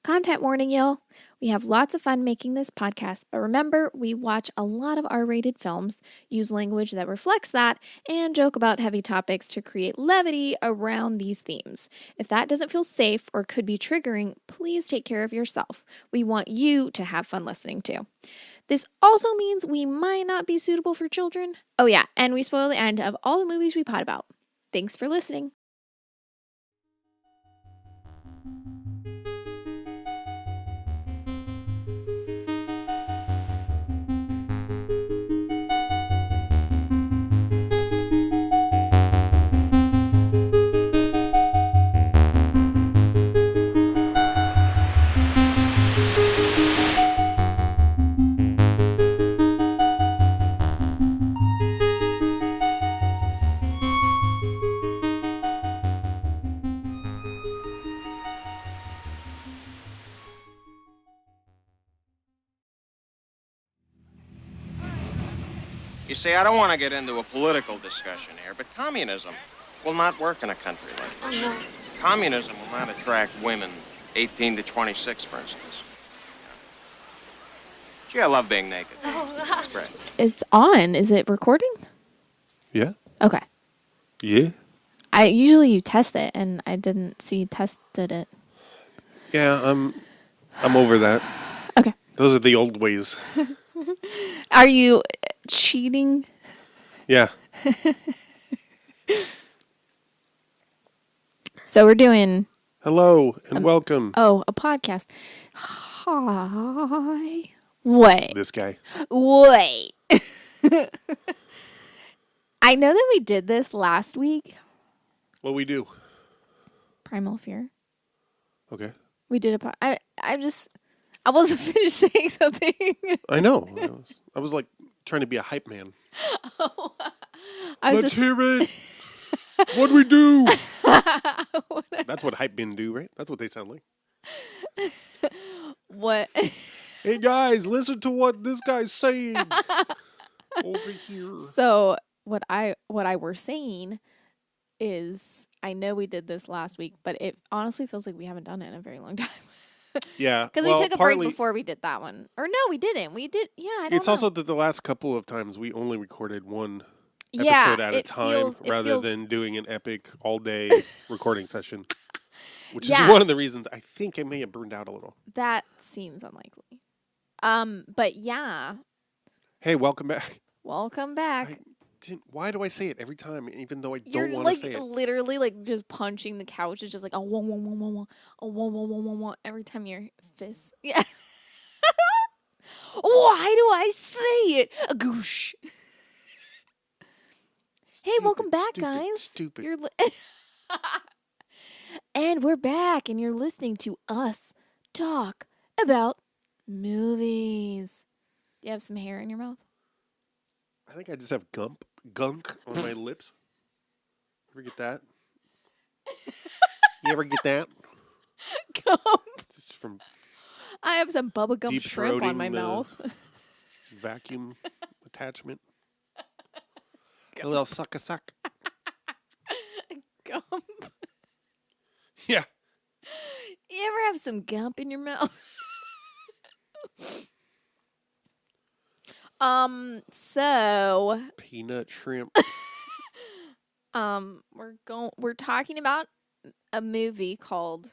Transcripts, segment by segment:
Content warning, y'all. We have lots of fun making this podcast, but remember, we watch a lot of R-rated films, use language that reflects that, and joke about heavy topics to create levity around these themes. If that doesn't feel safe or could be triggering, please take care of yourself. We want you to have fun listening too. This also means we might not be suitable for children. Oh yeah, and we spoil the end of all the movies we pod about. Thanks for listening. You see, I don't want to get into a political discussion here, but communism will not work in a country like this. Oh, no. Communism will not attract women 18 to 26, for instance. Gee, I love being naked. Oh, It's great. It's on. Is it recording? Yeah. Okay. Yeah. Usually you test it, and I didn't see tested it. Yeah, I'm over that. Okay. Those are the old ways. Are you cheating? Yeah. So we're doing, Hello and welcome. a podcast. Hi. Wait. This guy. Wait. I know that we did this last week. What we do? Primal Fear. Okay. We did I wasn't finished saying something. I know. I was like trying to be a hype man. I was Let's hear it. What'd we do? That's what hype men do, right? That's what they sound like. What? Hey guys, listen to what this guy's saying over here. So what I were saying is, I know we did this last week, but it honestly feels like we haven't done it in a very long time. Yeah, Because we took a break before we did that one. Or no, we didn't. We did. Yeah, I don't It's know. also that the last couple of times we only recorded one episode at a time rather than doing an epic all-day recording session, which is one of the reasons I think I may have burned out a little. That seems unlikely. But yeah. Hey, welcome back. Welcome back. Why do I say it every time, even though I You're don't want to say it? literally like just punching the couch. It's just like a wah, wah, wah, wah, wah, a wah, wah, wah, wah, wah, every time your fist. Yeah. Why do I say it? A goosh. Hey, welcome back, guys. Stupid. You're and we're back, and you're listening to us talk about movies. Do you have some hair in your mouth? I think I just have gunk on my lips. Ever get that? You ever get that? Gum. Just from I have some bubblegum deep shrimp on my throating the mouth. vacuum attachment. A little suck. Gum. Yeah. You ever have some gump in your mouth? So Peanut shrimp. we're talking about a movie called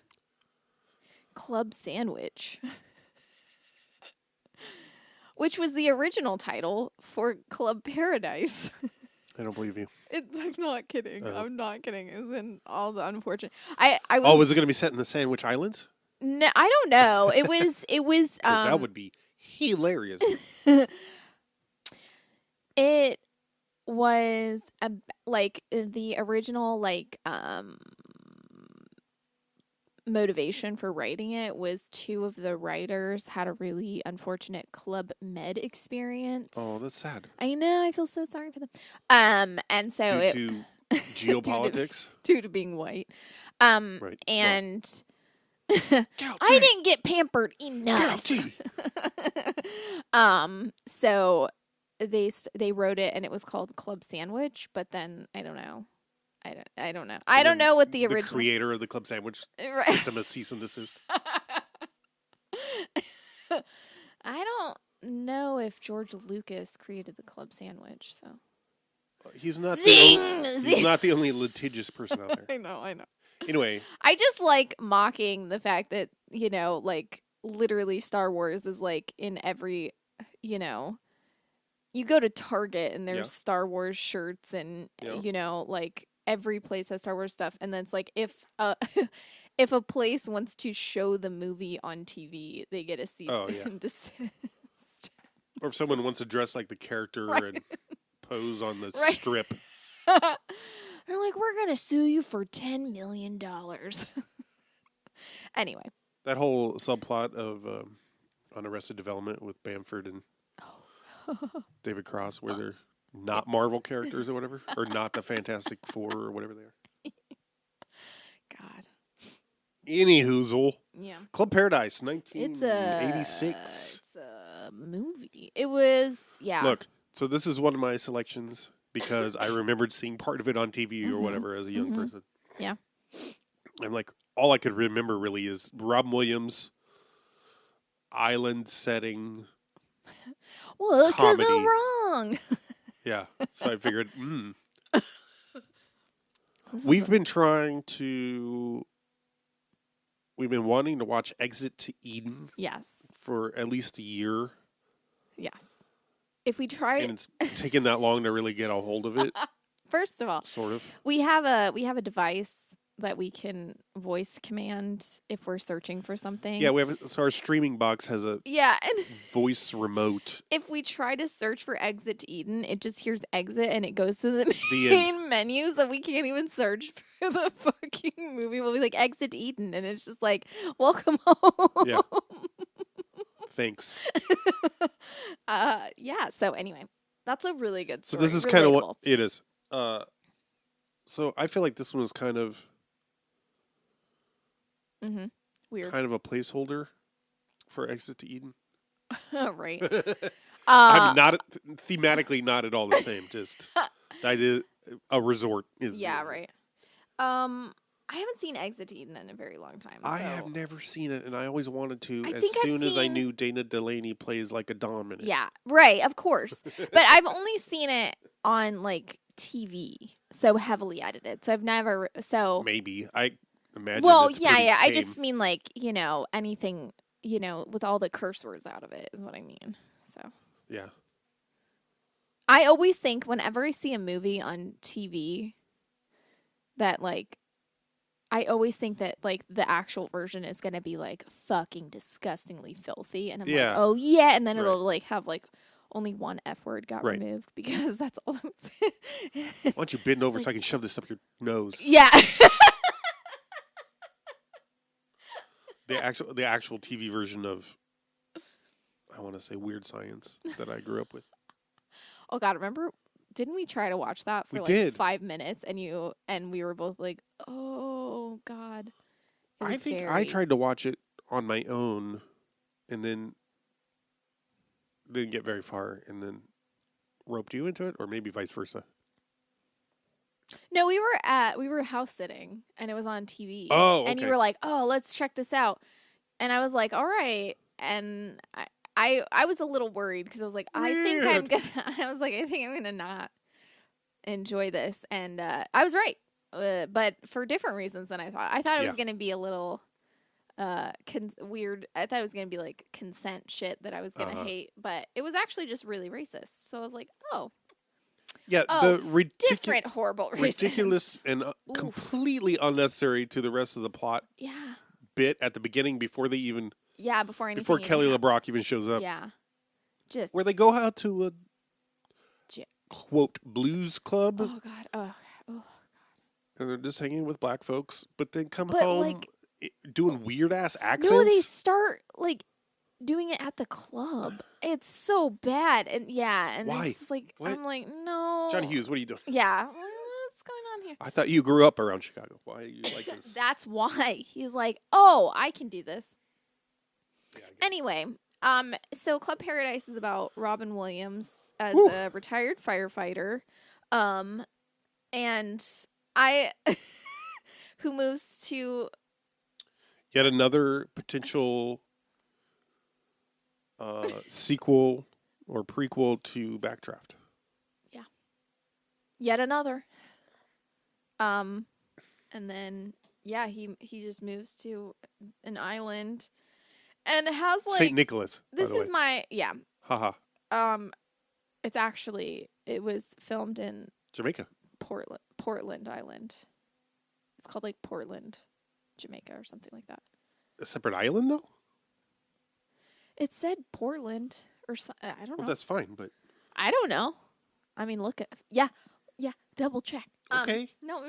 Club Sandwich, which was the original title for Club Paradise. I don't believe you. I'm not kidding. Oh. I'm not kidding. It was in all the unfortunate. I was. Oh, was it going to be set in the Sandwich Islands? No, I don't know. It was. 'Cause that would be hilarious. It was like the original motivation for writing it was two of the writers had a really unfortunate Club Med experience. Oh, that's sad. I know. I feel so sorry for them. And so Due to geopolitics. due to being white. Right. And Guilty. I didn't get pampered enough. Guilty. So they wrote it and it was called Club Sandwich, but then I don't know. I don't know. I don't know what the original creator of the Club Sandwich Right. sent him a cease and desist. I don't know if George Lucas created the club sandwich, so. He's not Zing! He's not the only litigious person out there. I know. Anyway. I just like mocking the fact that, like, literally Star Wars is, like, in every, you go to Target and there's Star Wars shirts and, like, every place has Star Wars stuff. And then it's like, if if a place wants to show the movie on TV, they get a cease and desist. Or if someone wants to dress like the character and pose on the strip. They're like, we're going to sue you for $10 million. Anyway. That whole subplot of on Arrested Development with Bamford and David Cross, where they're not Marvel characters or whatever, or not the Fantastic Four or whatever they are. God. Any hoozle. Yeah. Club Paradise, 1986. It's a movie. It was, Look, so this is one of my selections because I remembered seeing part of it on TV or whatever as a young person. Yeah. I'm like, all I could remember really is Robin Williams, island setting. What could go wrong? Yeah. So I figured, We've been wanting to watch Exit to Eden. Yes. For at least a year. Yes. If we try, and it's taken that long to really get a hold of it. First of all, sort of. We have a device that we can voice command if we're searching for something. Yeah, so our streaming box has a voice remote. If we try to search for Exit to Eden, it just hears exit and it goes to the main menu, so we can't even search for the fucking movie. We'll be like, Exit to Eden, and it's just like, welcome home. Yeah. Thanks. So anyway, that's a really good story. So this is kind of what it is. So I feel like this one was kind of weird. Kind of a placeholder for Exit to Eden. Right. I'm not thematically not at all the same. Just I did a resort is right. I haven't seen Exit to Eden in a very long time. I have never seen it, and I always wanted to. As soon as I knew Dana Delaney plays like a dom in it. Yeah, right. Of course, but I've only seen it on like TV, so heavily edited. So I've never. So maybe I imagine. Well, it's yeah. tame. I just mean like anything with all the curse words out of it is what I mean. So yeah. I always think whenever I see a movie on TV that like. I always think that, like, the actual version is going to be, like, fucking disgustingly filthy. And I'm like, oh, yeah. And then it'll, like, have, like, only one F word got removed because that's all I'm saying. Why don't you bend over so I can shove this up your nose? Yeah. The actual TV version of, I want to say, Weird Science that I grew up with. Oh, God. Remember? Didn't we try to watch that for 5 minutes and we were both like, oh God. I think scary. I tried to watch it on my own and then didn't get very far and then roped you into it, or maybe vice versa. No, we were house sitting and it was on TV. Oh, okay. And you were like, oh, let's check this out. And I was like, all right. And I was a little worried because I was like, I think I'm gonna not enjoy this, and I was right, but for different reasons than I thought. I thought it was gonna be a little weird. I thought it was gonna be like consent shit that I was gonna hate, but it was actually just really racist. So I was like, the different horrible ridiculous and completely unnecessary to the rest of the plot. Yeah. Bit at the beginning before they even. Yeah, before Kelly LeBrock even shows up. Yeah. Just where they go out to a quote blues club. Oh God. Oh God. And they're just hanging with black folks, but then come home doing weird ass accents. No, they start like doing it at the club. It's so bad. And why? It's like I'm like, no. Johnny Hughes, what are you doing? Yeah. What's going on here? I thought you grew up around Chicago. Why are you like this? That's why. He's like, oh, I can do this. Yeah, anyway, so Club Paradise is about Robin Williams as a retired firefighter, and who moves to yet another potential sequel or prequel to Backdraft. Yeah. Yet another. And then he just moves to an island and has like St. Nicholas. This by the is way. my Haha. It was filmed in Jamaica. Portland Island. It's called like Portland, Jamaica or something like that. A separate island though? It said Portland or something. I don't know. Well, that's fine, but I don't know. I mean, look at double check. Okay. No,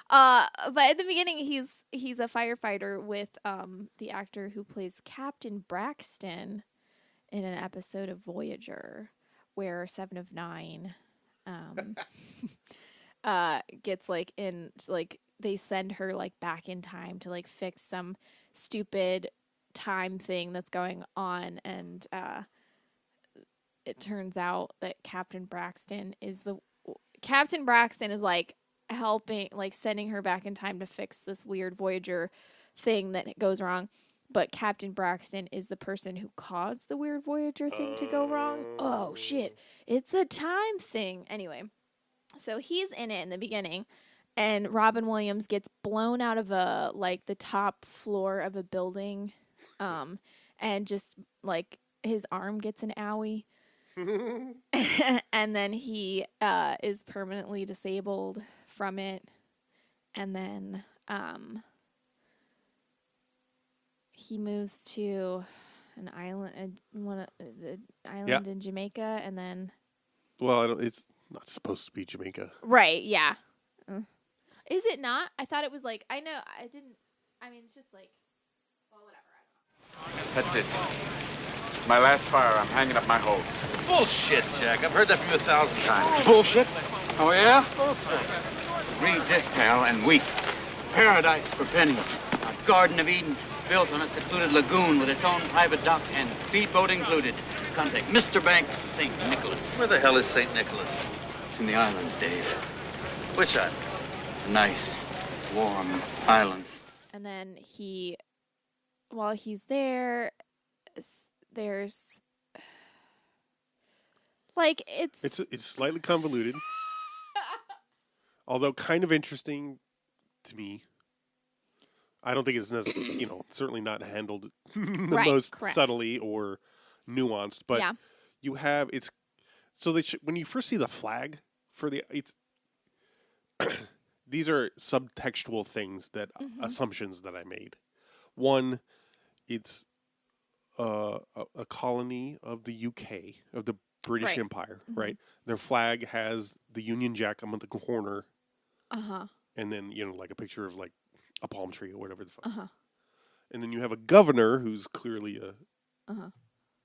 but at the beginning, he's a firefighter with the actor who plays Captain Braxton in an episode of Voyager, where 7 of 9 gets they send her like back in time to like fix some stupid time thing that's going on, and it turns out that Captain Braxton is like helping, like sending her back in time to fix this weird Voyager thing that goes wrong. But Captain Braxton is the person who caused the weird Voyager thing to go wrong. Oh, shit. It's a time thing. Anyway, so he's in it in the beginning, and Robin Williams gets blown out of the top floor of a building, and just, like, his arm gets an owie. And then he is permanently disabled from it, and then he moves to an island, the island in Jamaica, and then it's not supposed to be Jamaica, right? Yeah, is it not? I thought it was like I know I didn't. I mean, it's just like whatever. I don't know. That's it. My last fire, I'm hanging up my hose. Bullshit, Jack. I've heard that from you 1,000 times. Bullshit? Oh, yeah? Read this, pal, and weep. Paradise for pennies. A Garden of Eden built on a secluded lagoon with its own private dock and speedboat included. Contact Mr. Banks, St. Nicholas. Where the hell is St. Nicholas? It's in the islands, Dave. Which island? Nice, warm islands. And then while he's there, there's like it's slightly convoluted, although kind of interesting to me. I don't think it's necessarily, certainly not handled the most subtly or nuanced, but you have when you first see the flag for these are subtextual things that assumptions that I made. One, it's a colony of the UK, of the British Empire, right? Their flag has the Union Jack on the corner, and then like a picture of like a palm tree or whatever the fuck. And then you have a governor who's clearly a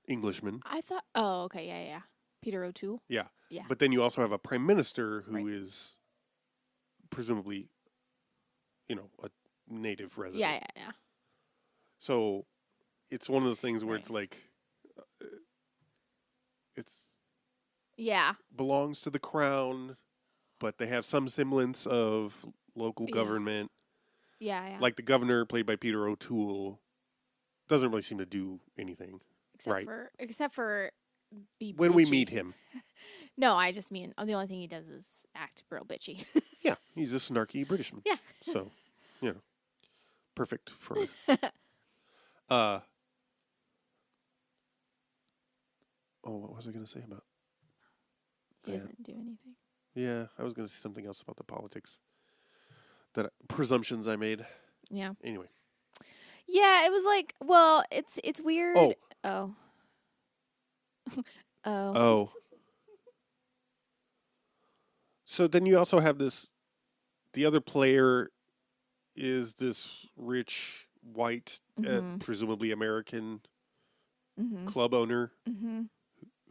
Englishman. I thought, oh, okay, yeah, Peter O'Toole. Yeah. But then you also have a prime minister who is presumably, a native resident. Yeah. So it's one of those things where it's like, belongs to the crown, but they have some semblance of local government. Yeah. Like the governor, played by Peter O'Toole, doesn't really seem to do anything, except for when we meet him. No, I just mean the only thing he does is act real bitchy. Yeah, he's a snarky Britishman. Yeah. So, perfect for. What was I going to say about? He doesn't do anything. Yeah, I was going to say something else about the politics. Presumptions I made. Yeah. Anyway. Yeah, it was like, it's weird. Oh. So then you also have the other player is this rich, white, presumably American club owner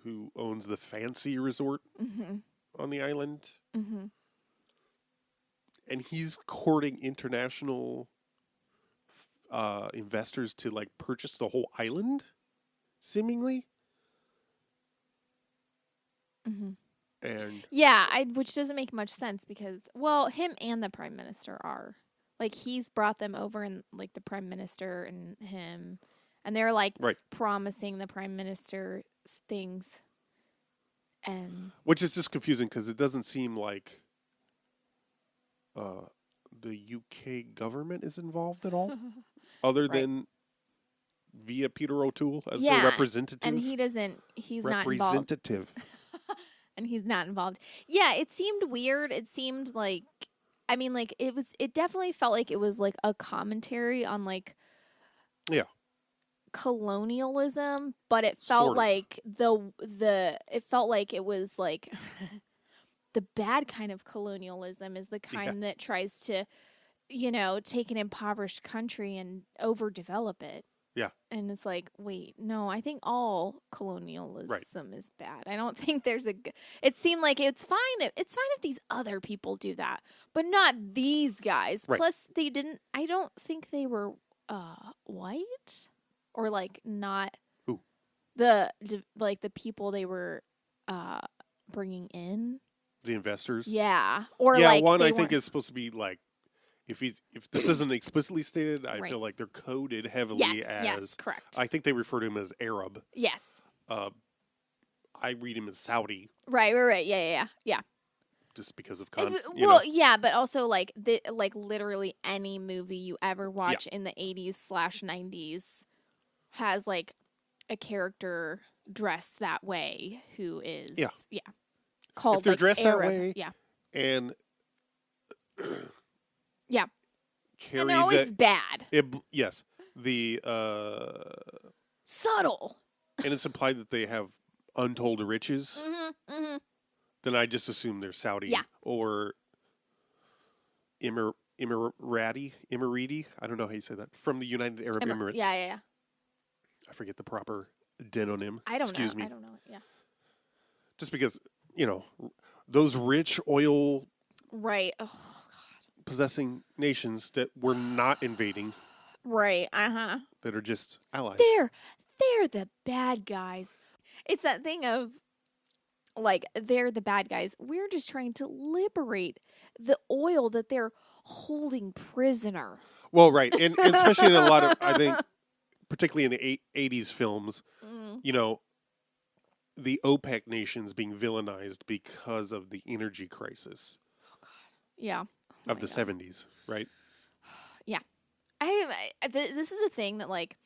who owns the fancy resort on the island. And he's courting international investors to like purchase the whole island, seemingly. And which doesn't make much sense because, him and the prime minister are like he's brought them over, and like the prime minister and him And they're like right. promising the prime minister things. And which is just confusing because it doesn't seem like the UK government is involved at all, other than via Peter O'Toole as the representative. And he's not involved. Representative. And he's not involved. Yeah, it seemed weird. It seemed like, I mean, like, it definitely felt like it was like a commentary on like colonialism, but it felt sort of. like it felt like it was like the bad kind of colonialism is the kind that tries to, take an impoverished country and overdevelop it. Yeah. And it's like, wait, no, I think all colonialism is bad. I don't think there's it seemed like it's fine if these other people do that, but not these guys. Right. Plus I don't think they were white or like not Who? the people they were bringing in. The investors? Yeah. Or one I think is supposed to be like, if this isn't explicitly stated, I feel like they're coded heavily as. Yes, correct. I think they refer to him as Arab. Yes. I read him as Saudi. Right. Yeah. Just because of yeah, but also like literally any movie you ever watch in the 80s/90s has like a character dressed that way who is called if they're like dressed Arab. that way, and carry and they're always bad. Yes, the subtle, and it's implied that they have untold riches. Mm-hmm. Then I just assume they're Saudi or Emirati. I don't know how you say that. From the United Arab Emirates. Yeah. I forget the proper denonym. I don't Excuse know. me. I don't know. Yeah. Just because, those rich oil possessing nations that we're not invading. Right. Uh-huh. That are just allies. They're the bad guys. It's that thing of like, they're the bad guys. We're just trying to liberate the oil that they're holding prisoner. Well, right. And especially in a lot of, I think, particularly in the 80s films, the OPEC nations being villainized because of the energy crisis. Oh, God. Yeah. Of the 70s, right? Yeah. This is a thing that, like,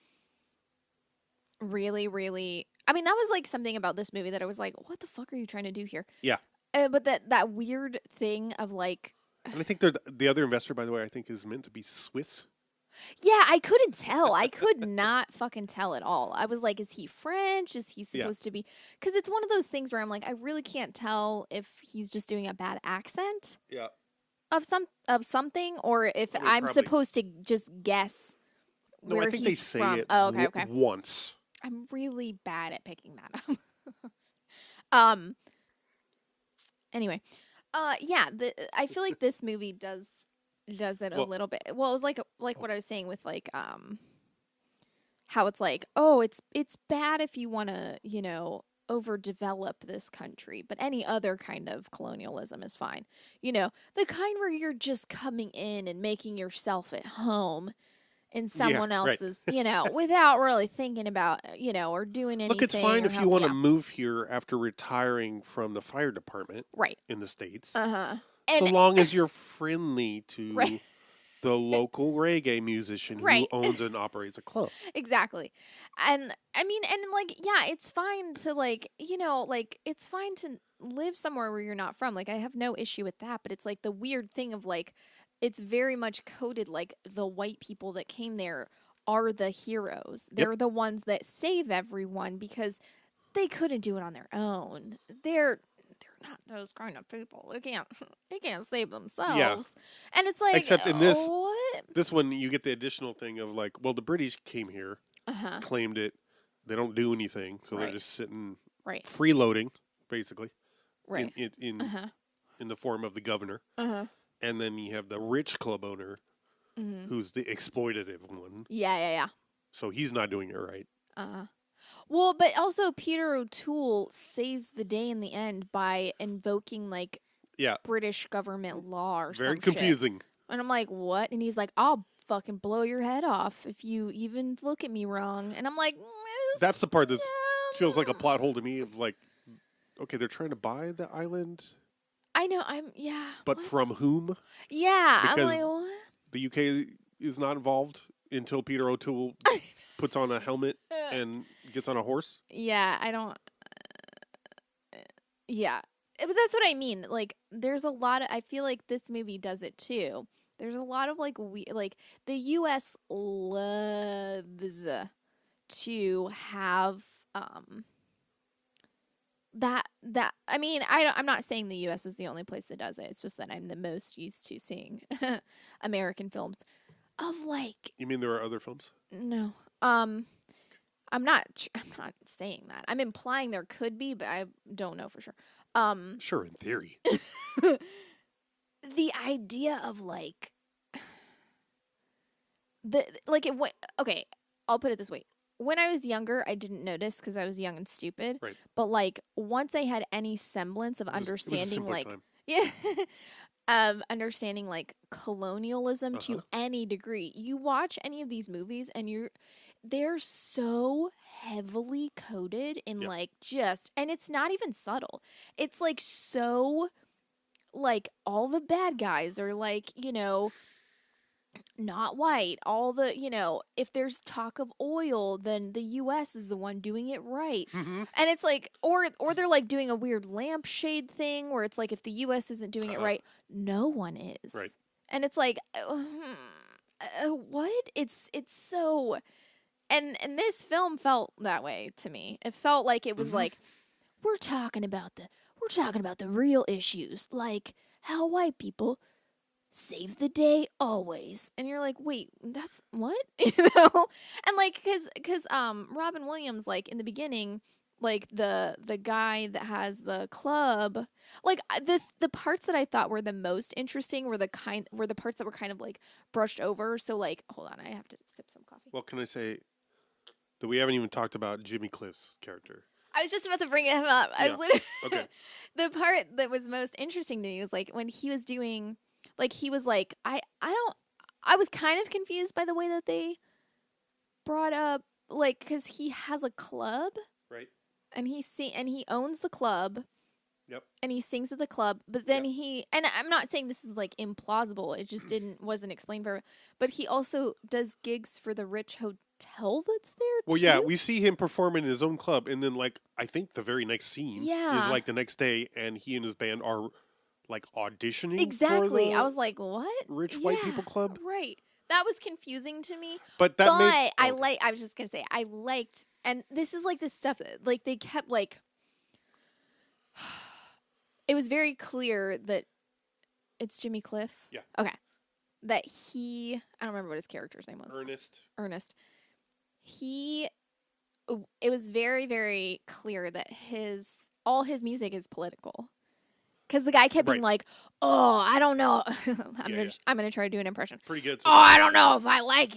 really, really... I mean, that was, like, something about this movie that I was like, what the fuck are you trying to do here? Yeah. But that weird thing of, like... And I think the other investor, by the way, I think is meant to be Swiss. Yeah, I couldn't tell. I could not fucking tell at all. I was like, is he French? Is he supposed to be... Because it's one of those things where I'm like, I really can't tell if he's just doing a bad accent. Yeah. Of something, or if I'm probably. Supposed to just guess where I think he's they say from. it Okay. once. I'm really bad at picking that up. Anyway, I feel like this movie does it a little bit. Well, it was like what I was saying with like how it's like, oh, it's bad if you want to, overdevelop this country, but any other kind of colonialism is fine. The kind where you're just coming in and making yourself at home in someone else's, without really thinking about, or doing anything. Look, it's fine if you want to move here after retiring from the fire department in the States. Uh-huh. So long as you're friendly to the local reggae musician who owns and operates a club. Exactly. And I mean, and like, yeah, it's fine to like, it's fine to live somewhere where you're not from. Like, I have no issue with that, but it's like the weird thing of like, it's very much coded like the white people that came there are the heroes. They're the ones that save everyone because they couldn't do it on their own. They're not those kind of people. They can't save themselves. Yeah. And it's like, except in this what? This one, you get the additional thing of like, well, the British came here, claimed it. They don't do anything, so they're just sitting, freeloading, basically, in the form of the governor. And then you have the rich club owner, who's the exploitative one. Yeah. So he's not doing it right. Well, but also Peter O'Toole saves the day in the end by invoking British government law or something. Very confusing. And I'm like, what? And he's like, I'll fucking blow your head off if you even look at me wrong. And I'm like, that's the part that feels like a plot hole to me. Of like, okay, they're trying to buy the island. I know. But what? from whom? Yeah. Because I'm like, what? the UK is not involved until Peter O'Toole puts on a helmet and gets on a horse. Yeah, I don't. Yeah, but that's what I mean. Like, there's a lot of. I feel like this movie does it too. There's a lot of like the U.S. loves to have that I mean I'm not saying the US is the only place that does it. It's just that I'm the most used to seeing American films of like. You mean there are other films? No. I'm not saying that. I'm implying there could be, but I don't know for sure. Sure, in theory. The idea of like okay, I'll put it this way. When I was younger, I didn't notice because I was young and stupid. Right. But like once I had any semblance of understanding, like time. yeah, of understanding like colonialism to any degree, you watch any of these movies and they're so heavily coded in like and it's not even subtle. It's like so like all the bad guys are like, not white. All the, if there's talk of oil, then the US is the one doing it right. Mm-hmm. And it's like, or they're like doing a weird lampshade thing where it's like, if the US isn't doing it right, no one is. Right. And it's like, what? It's so, and this film felt that way to me. It felt like it was like, we're talking about the real issues, like how white people save the day always. And you're like, wait, that's what? And like cuz Robin Williams, like in the beginning, like the guy that has the club, like the parts that I thought were the most interesting were the parts that were kind of like brushed over. So like, hold on, I have to sip some coffee. Well, can I say that we haven't even talked about Jimmy Cliff's character? I was just about to bring him up. I was literally okay. The part that was most interesting to me was like when he was doing, like he was like, I was kind of confused by the way that they brought up, like, because he has a club, right? And he owns the club. Yep. And he sings at the club, but then and I'm not saying this is like implausible. It just wasn't explained very. But he also does gigs for the rich hotel that's there. Well, too? yeah, we see him perform in his own club, and then like I think the very next scene is like the next day, and he and his band are like auditioning. Exactly. For the I was like, what? Rich white people club. Right. That was confusing to me. But I was just gonna say I liked, and this is like this stuff that like they kept like. It was very clear that it's Jimmy Cliff. Yeah. Okay. That I don't remember what his character's name was. Ernest. It was very, very clear that all his music is political. Because the guy kept being like, oh, I don't know. I'm gonna try to do an impression. Pretty good. Oh, I don't know if I like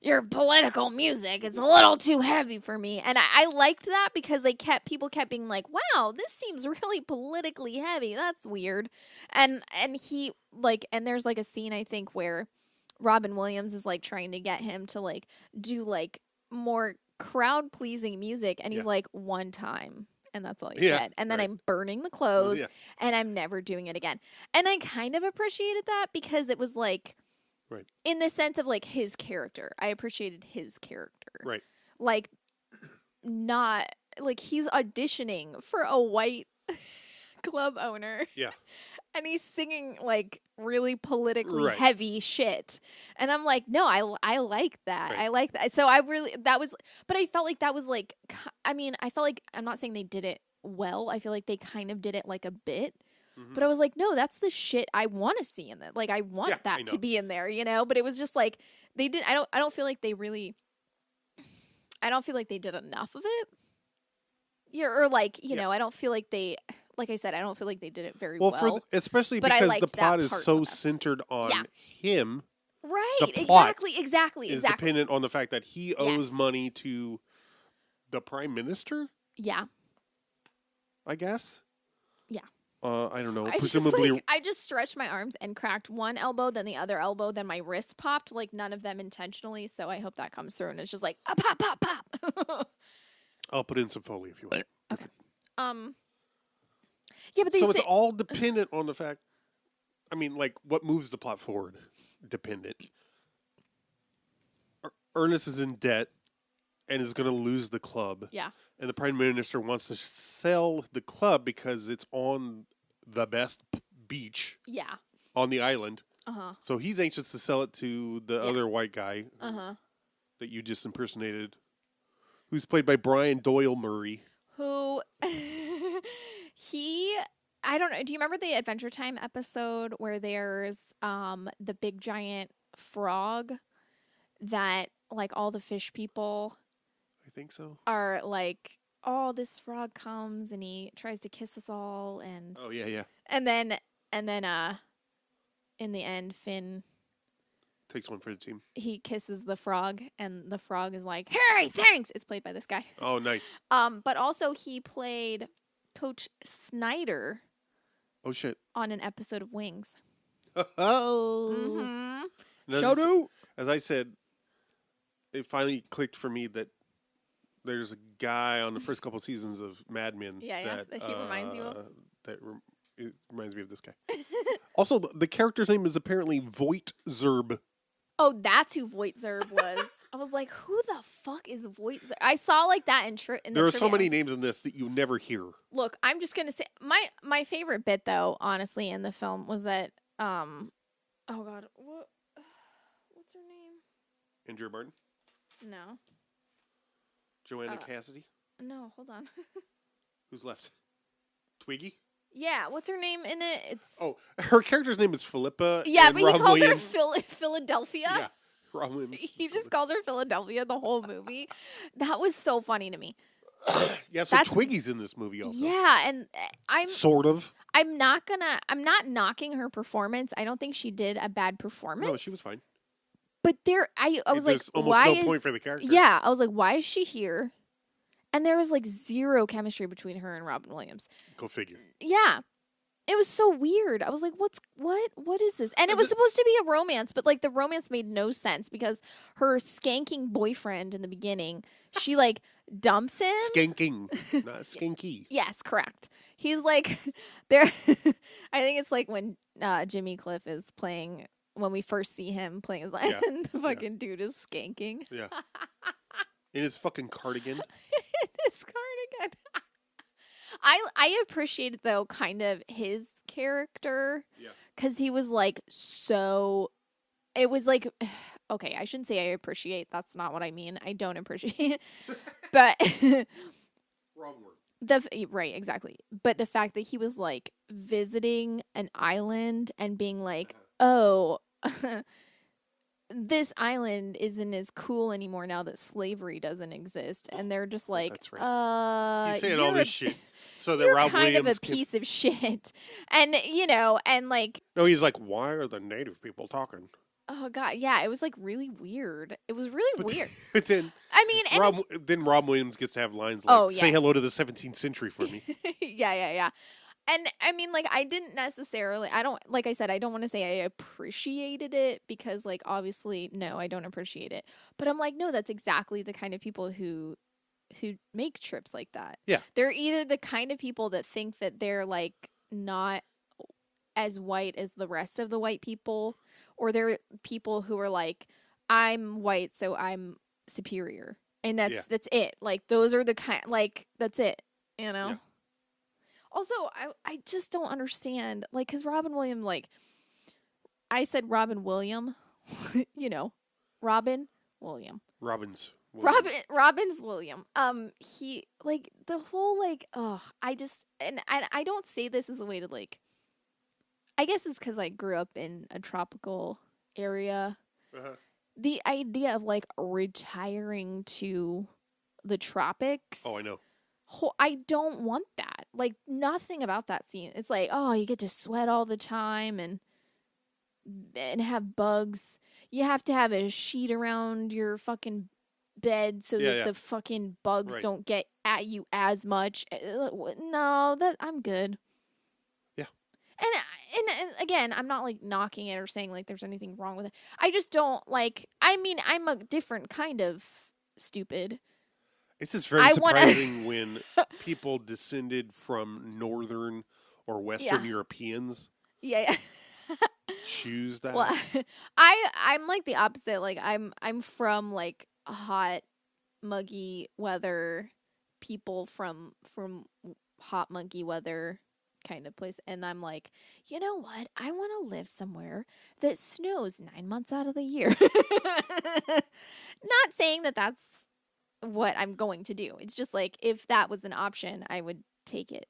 your political music. It's a little too heavy for me. And I liked that because people kept being like, wow, this seems really politically heavy. That's weird. And he like, and there's like a scene I think where Robin Williams is like trying to get him to like do like more crowd pleasing music. And he's like, one time. And that's all he said. And then I'm burning the clothes and I'm never doing it again. And I kind of appreciated that because it was like, right. In the sense of like his character. I appreciated his character. Right. Like not like he's auditioning for a white club owner. Yeah. And he's singing like really politically heavy shit. And I'm like, no, I like that. Right. I like that. So but I felt like that was like, I mean, I felt like, I'm not saying they did it well. I feel like they kind of did it like a bit. But I was like, no, that's the shit I want to see in that. Like, I want that to be in there, But it was just like they did. I don't feel like they really. I don't feel like they did enough of it. Yeah, or like I don't feel like they. Like I said, I don't feel like they did it very well. Especially because the plot is so centered on him. Right. Exactly. Is dependent on the fact that he owes money to the prime minister. Yeah. I guess. Yeah. I don't know. Presumably, I just stretched my arms and cracked one elbow, then the other elbow, then my wrist popped. Like none of them intentionally. So I hope that comes through, and it's just like pop, pop, pop. I'll put in some Foley if you want. Okay. Yeah, but it's all dependent on the fact. I mean, like what moves the plot forward? Dependent. Ernest is in debt and is going to lose the club. Yeah. And the Prime Minister wants to sell the club because it's on the best beach. Yeah. On the island. Uh-huh. So he's anxious to sell it to the other white guy. Uh-huh. That you just impersonated. Who's played by Brian Doyle Murray. Who I don't know. Do you remember the Adventure Time episode where there's the big giant frog that like all the fish people I think so. Are like, oh, this frog comes and he tries to kiss us all and oh yeah. And then in the end Finn takes one for the team. He kisses the frog and the frog is like, "Hey, thanks." It's played by this guy. Oh, nice. But also he played Coach Snyder. Oh shit. On an episode of Wings. Oh. Mm-hmm. As I said, it finally clicked for me that there's a guy on the first couple seasons of Mad Men that he reminds you of. It reminds me of this guy. Also, the character's name is apparently Voight Zerb. Oh, that's who Voight Zerb was. I was like, who the fuck is Voight Zerb? I saw like that in there are so many names in this that you never hear. Look, I'm just gonna say my favorite bit though, honestly, in the film was that oh god, what's her name? Andrea Martin? No. Joanna Cassidy? No, hold on. Who's left? Twiggy? Yeah, what's her name in it? Her character's name is Philippa. Yeah, but Rob he calls Williams. her Philadelphia. Yeah, Rob Williams. He just calls her Philadelphia the whole movie. That was so funny to me. Yeah, so Twiggy's in this movie also. Yeah, and I'm sort of. I'm not knocking her performance. I don't think she did a bad performance. No, she was fine. But I was like, almost why no point for the character. Yeah, I was like, why is she here? And there was like zero chemistry between her and Robin Williams. Go figure. Yeah. It was so weird. I was like, what is this? And it was supposed to be a romance, but like the romance made no sense because her skanking boyfriend in the beginning, she like dumps him. Skanking, not skanky. Yes, correct. He's like there. I think it's like when Jimmy Cliff is playing, when we first see him playing his line, and the fucking dude is skanking. Yeah. In his fucking cardigan. In his cardigan. I appreciated though kind of his character. Yeah. Because he was like so. It was like, okay, I shouldn't say I appreciate. That's not what I mean. I don't appreciate. But wrong word. Right, exactly. But the fact that he was like visiting an island and being like, oh. This island isn't as cool anymore now that slavery doesn't exist, and they're just like, that's right. He's saying all this shit so that you're Rob kind Williams of a piece of shit, and and like, no, he's like, why are the native people talking? Oh god, yeah, it was like really weird. It was really weird. But then, I mean, Rob Williams gets to have lines like, "Say hello to the 17th century for me." Yeah. And I mean, like, I didn't necessarily, like I said, I don't want to say I appreciated it because, like, obviously, no, I don't appreciate it. But I'm like, no, that's exactly the kind of people who make trips like that. Yeah. They're either the kind of people that think that they're, like, not as white as the rest of the white people, or they're people who are like, I'm white, so I'm superior. And that's it. Like, those are the kind, like, that's it, you know? Yeah. Also, I just don't understand, like, because Robin Williams, like, I said Robin William, Robin William. Robin's William. He, like, the whole, like, and I don't say this as a way to, like, I guess it's because I grew up in a tropical area. Uh-huh. The idea of, like, retiring to the tropics. Oh, I know. I don't want that. Like, nothing about that scene. It's like, oh, you get to sweat all the time and have bugs. You have to have a sheet around your fucking bed so that the fucking bugs don't get at you as much. No, I'm good. Yeah. And again, I'm not like knocking it or saying like there's anything wrong with it. I just don't like. I mean, I'm a different kind of stupid. It's just very surprising when people descended from Northern or Western Europeans. Yeah. Choose that. Well, I'm like the opposite. Like I'm from like hot, muggy weather. People from hot, muggy weather kind of place, and I'm like, you know what? I want to live somewhere that snows 9 months out of the year. Not saying that that's what I'm going to do. It's just like if that was an option, I would take it.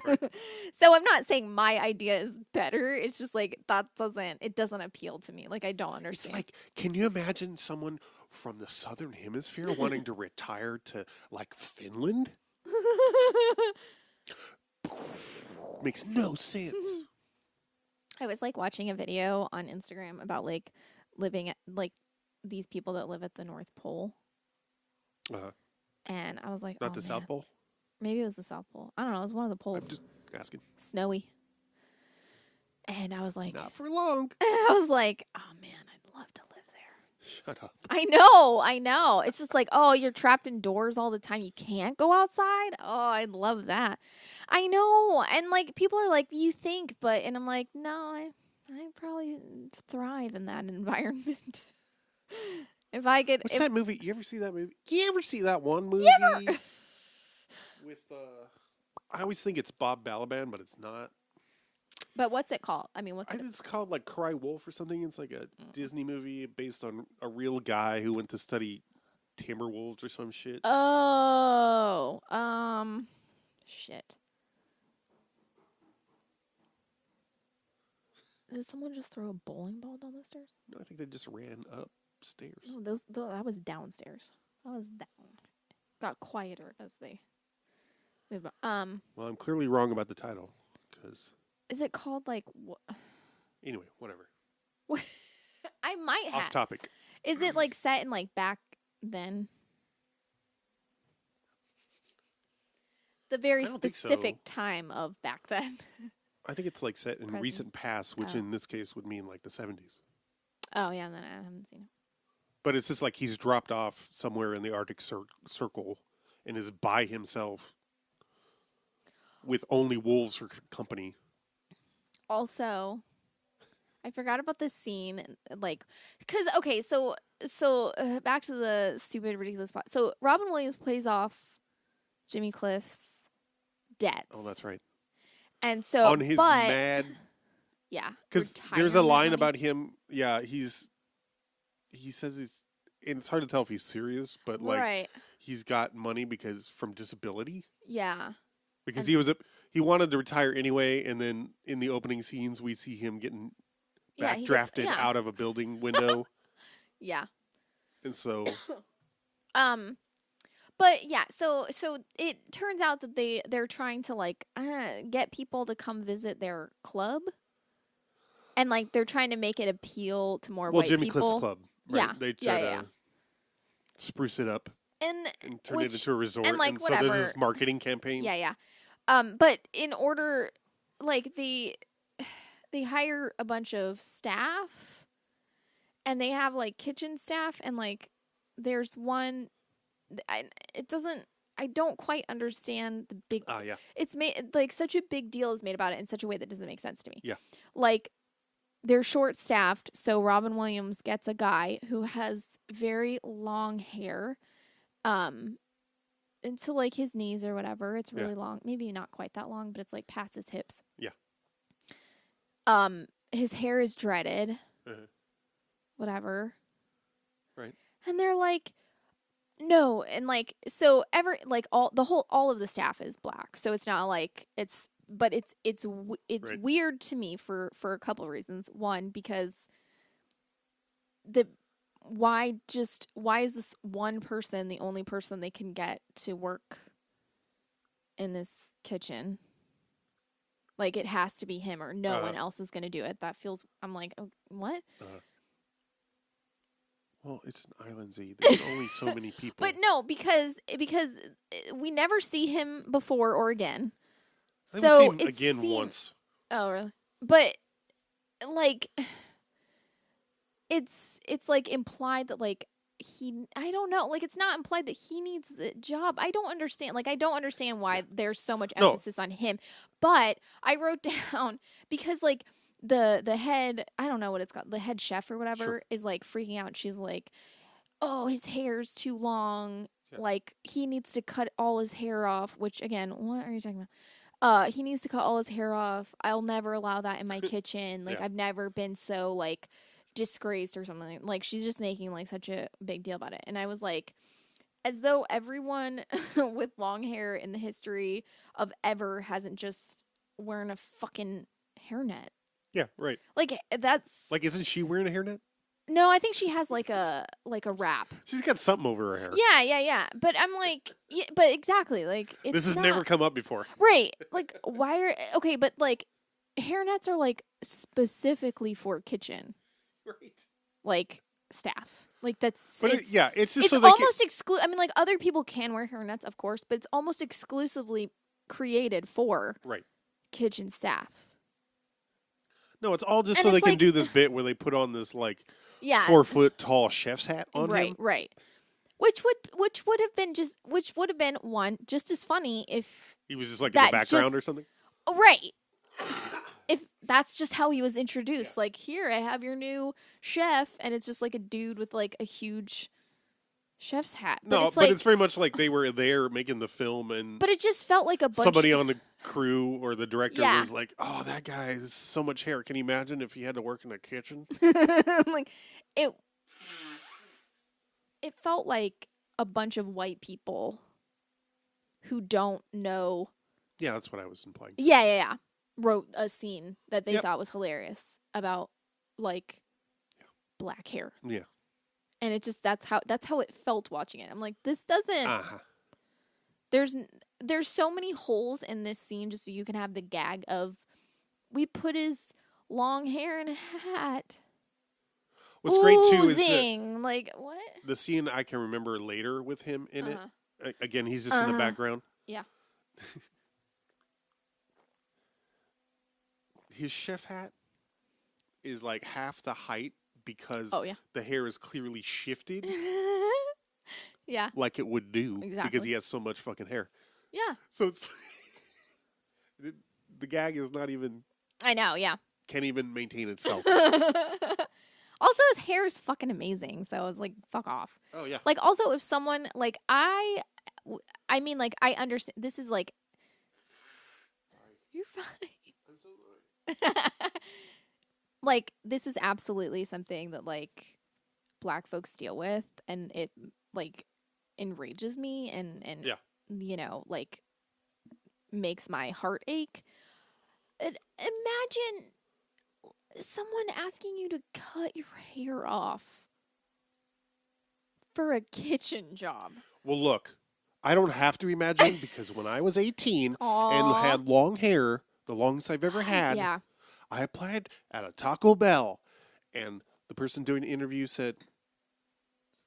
Right. So I'm not saying my idea is better. It's just like it doesn't appeal to me. Like I don't understand. It's like, can you imagine someone from the Southern Hemisphere wanting to retire to like Finland? Makes no sense. I was like watching a video on Instagram about like living at like these people that live at the North Pole. And I was like, not the South Pole? Maybe it was the South Pole. I don't know. It was one of the poles. I'm just asking. Snowy. And I was like, not for long. I was like, oh man, I'd love to live there. Shut up. I know. It's just like, oh, you're trapped indoors all the time. You can't go outside. Oh, I'd love that. I know. And like people are like, you think, and I'm like, no, I probably thrive in that environment. If I could. What's that movie? You ever see that movie? You ever see that one movie? With I always think it's Bob Balaban, but it's not. But what's it called? I mean, it's called like Cry Wolf or something. It's like a Disney movie based on a real guy who went to study timber wolves or some shit. Oh, shit. Did someone just throw a bowling ball down the stairs? No, I think they just ran upstairs. No, that was downstairs. That was down. Got quieter as they moved on. Well, I'm clearly wrong about the title. Is it called like... Anyway, whatever. I might have. Off topic. Is it like set in like back then? The very specific time of back then. I think it's like set in recent past, which in this case would mean like the 70s. Oh, yeah, then I haven't seen it. But it's just like he's dropped off somewhere in the Arctic Circle and is by himself with only wolves for company. Also, I forgot about this scene, like, because, okay, so back to the stupid, ridiculous spot. So Robin Williams plays off Jimmy Cliff's debts. Oh, that's right. And so, on his mad... Yeah. Because there's a line about him, he says and it's hard to tell if he's serious, but like he's got money from disability. Yeah. Because he wanted to retire anyway, and then in the opening scenes we see him getting backdrafted out of a building window. Yeah. And so but yeah, so it turns out that they're trying to like get people to come visit their club. And like they're trying to make it appeal to more white Jimmy people. Cliff's Club. Right? Yeah. They try to spruce it up and turn it into a resort. And like so there's this marketing campaign. Yeah. But in order, like they hire a bunch of staff, and they have like kitchen staff, and like there's one. I don't quite understand the big. It's made like such a big deal is made about it in such a way that doesn't make sense to me. Yeah. Like they're short-staffed, so Robin Williams gets a guy who has very long hair, into like his knees or whatever. It's really long, maybe not quite that long, but it's like past his hips. Yeah. His hair is dreaded. Whatever. Right. And they're like, no, and like so all of the staff is black, so it's not like it's weird to me for a couple of reasons. One, because why is this one person the only person they can get to work in this kitchen? Like it has to be him, or no one else is going to do it. That feels. I'm like, oh, what? Well, it's an island, Z. There's only so many people. But no, because we never see him before or again. I haven't seen him again once. Oh, really? But like, it's like implied that like I don't know, like it's not implied that he needs the job. I don't understand. Like I don't understand why there's so much emphasis on him. But I wrote down because like the head, I don't know what it's called, the head chef or whatever is like freaking out. She's like, "Oh, his hair's too long. Like he needs to cut all his hair off." Which again, what are you talking about? He needs to cut all his hair off. I'll never allow that in my kitchen. Like I've never been so like disgraced or something. Like she's just making like such a big deal about it. And I was like, as though everyone with long hair in the history of ever hasn't just wearing a fucking hairnet. Yeah, right. Like that's like, isn't she wearing a hairnet? No, I think she has like a wrap. She's got something over her hair. Yeah. But I'm like, but exactly, like it's this has never come up before, right? Like, why are okay? But like, hairnets are like specifically for kitchen, right? Like staff, like that's. But it's just it's so almost exclusive. I mean, like other people can wear hairnets, of course, but it's almost exclusively created for kitchen staff. No, it's all just so they can do this bit where they put on this like 4 foot tall chef's hat on him. Right. Which would have been one just as funny if he was just like in the background or something. Right. If that's just how he was introduced, like here I have your new chef, and it's just like a dude with like a huge chef's hat. But it's very much like they were there making the film, and but it just felt like a bunch somebody on the crew or the director was like, "Oh, that guy has so much hair. Can you imagine if he had to work in a kitchen?" Like it felt like a bunch of white people who don't know. Yeah, that's what I was implying. Yeah. Wrote a scene that they thought was hilarious about like black hair. Yeah. And it just that's how it felt watching it. I'm like, this doesn't there's so many holes in this scene just so you can have the gag of we put his long hair in a hat. What's great too is that like what? The scene I can remember later with him in it. Again, he's just in the background. Yeah. His chef hat is like half the height because the hair is clearly shifted. Yeah. Like it would do. Exactly. Because he has so much fucking hair. Yeah. So it's the gag is not even. I know, yeah. Can't even maintain itself. Also, his hair is fucking amazing. So I was like, fuck off. Oh, yeah. Like, also, if someone, like, I mean, like, I understand. This is like. Sorry. You're fine. I'm so sorry. Like, this is absolutely something that, like, black folks deal with. And it, like, enrages me and you know, like, makes my heart ache. Imagine someone asking you to cut your hair off for a kitchen job. Well, look, I don't have to imagine because when I was 18 and had long hair, the longest I've ever had, I applied at a Taco Bell, and the person doing the interview said,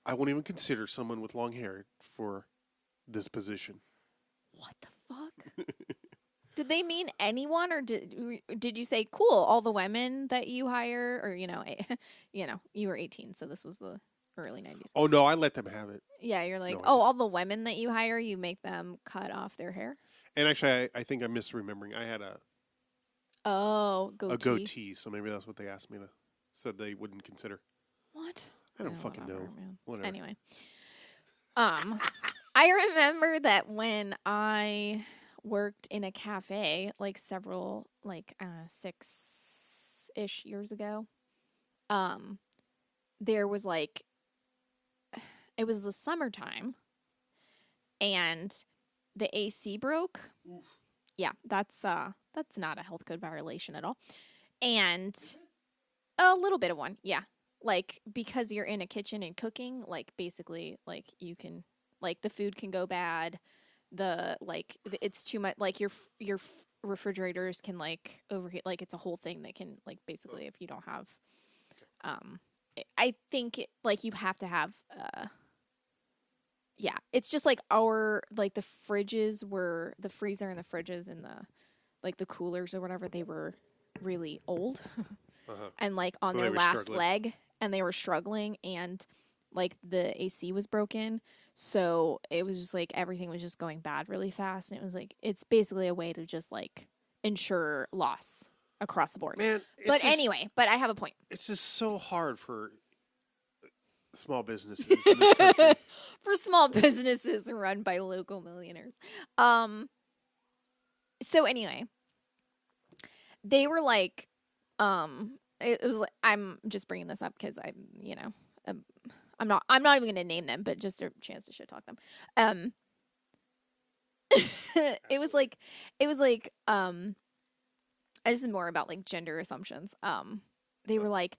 I won't even consider someone with long hair for this position. What the fuck? Did they mean anyone, or did you say, cool, all the women that you hire, or, you know, you were 18, so this was the early 90s. Oh, no, I let them have it. Yeah, you're like, all the women that you hire, you make them cut off their hair? And actually, I think I'm misremembering. I had a goatee, so maybe that's what they asked me to, said they wouldn't consider. What? I don't fucking know. Man. Whatever. Anyway. I remember that when I worked in a cafe, like several, like 6-ish years ago, there was like, it was the summertime, and the AC broke. Oof. Yeah, that's not a health code violation at all, and a little bit of one, yeah. Like, because you're in a kitchen and cooking, like, basically, like, you can, like, the food can go bad. It's too much, like, your refrigerators can, like, overheat. Like, it's a whole thing that can, like, basically, if you don't have, I think, like, you have to have, yeah. It's just, like, like, the fridges were, the freezer and the fridges and the, like, the coolers or whatever, they were really old Uh-huh. and like on their last leg, and they were struggling, and like the AC was broken. So it was just like everything was just going bad really fast. And it was like, it's basically a way to just like ensure loss across the board. Man, but anyway, but I have a point. It's just so hard for small businesses in this country. For small businesses run by local millionaires. So anyway, they were like, it was like, I'm just bringing this up because I'm not even going to name them, but just a chance to shit talk them. It was like, this is more about like gender assumptions. They were like,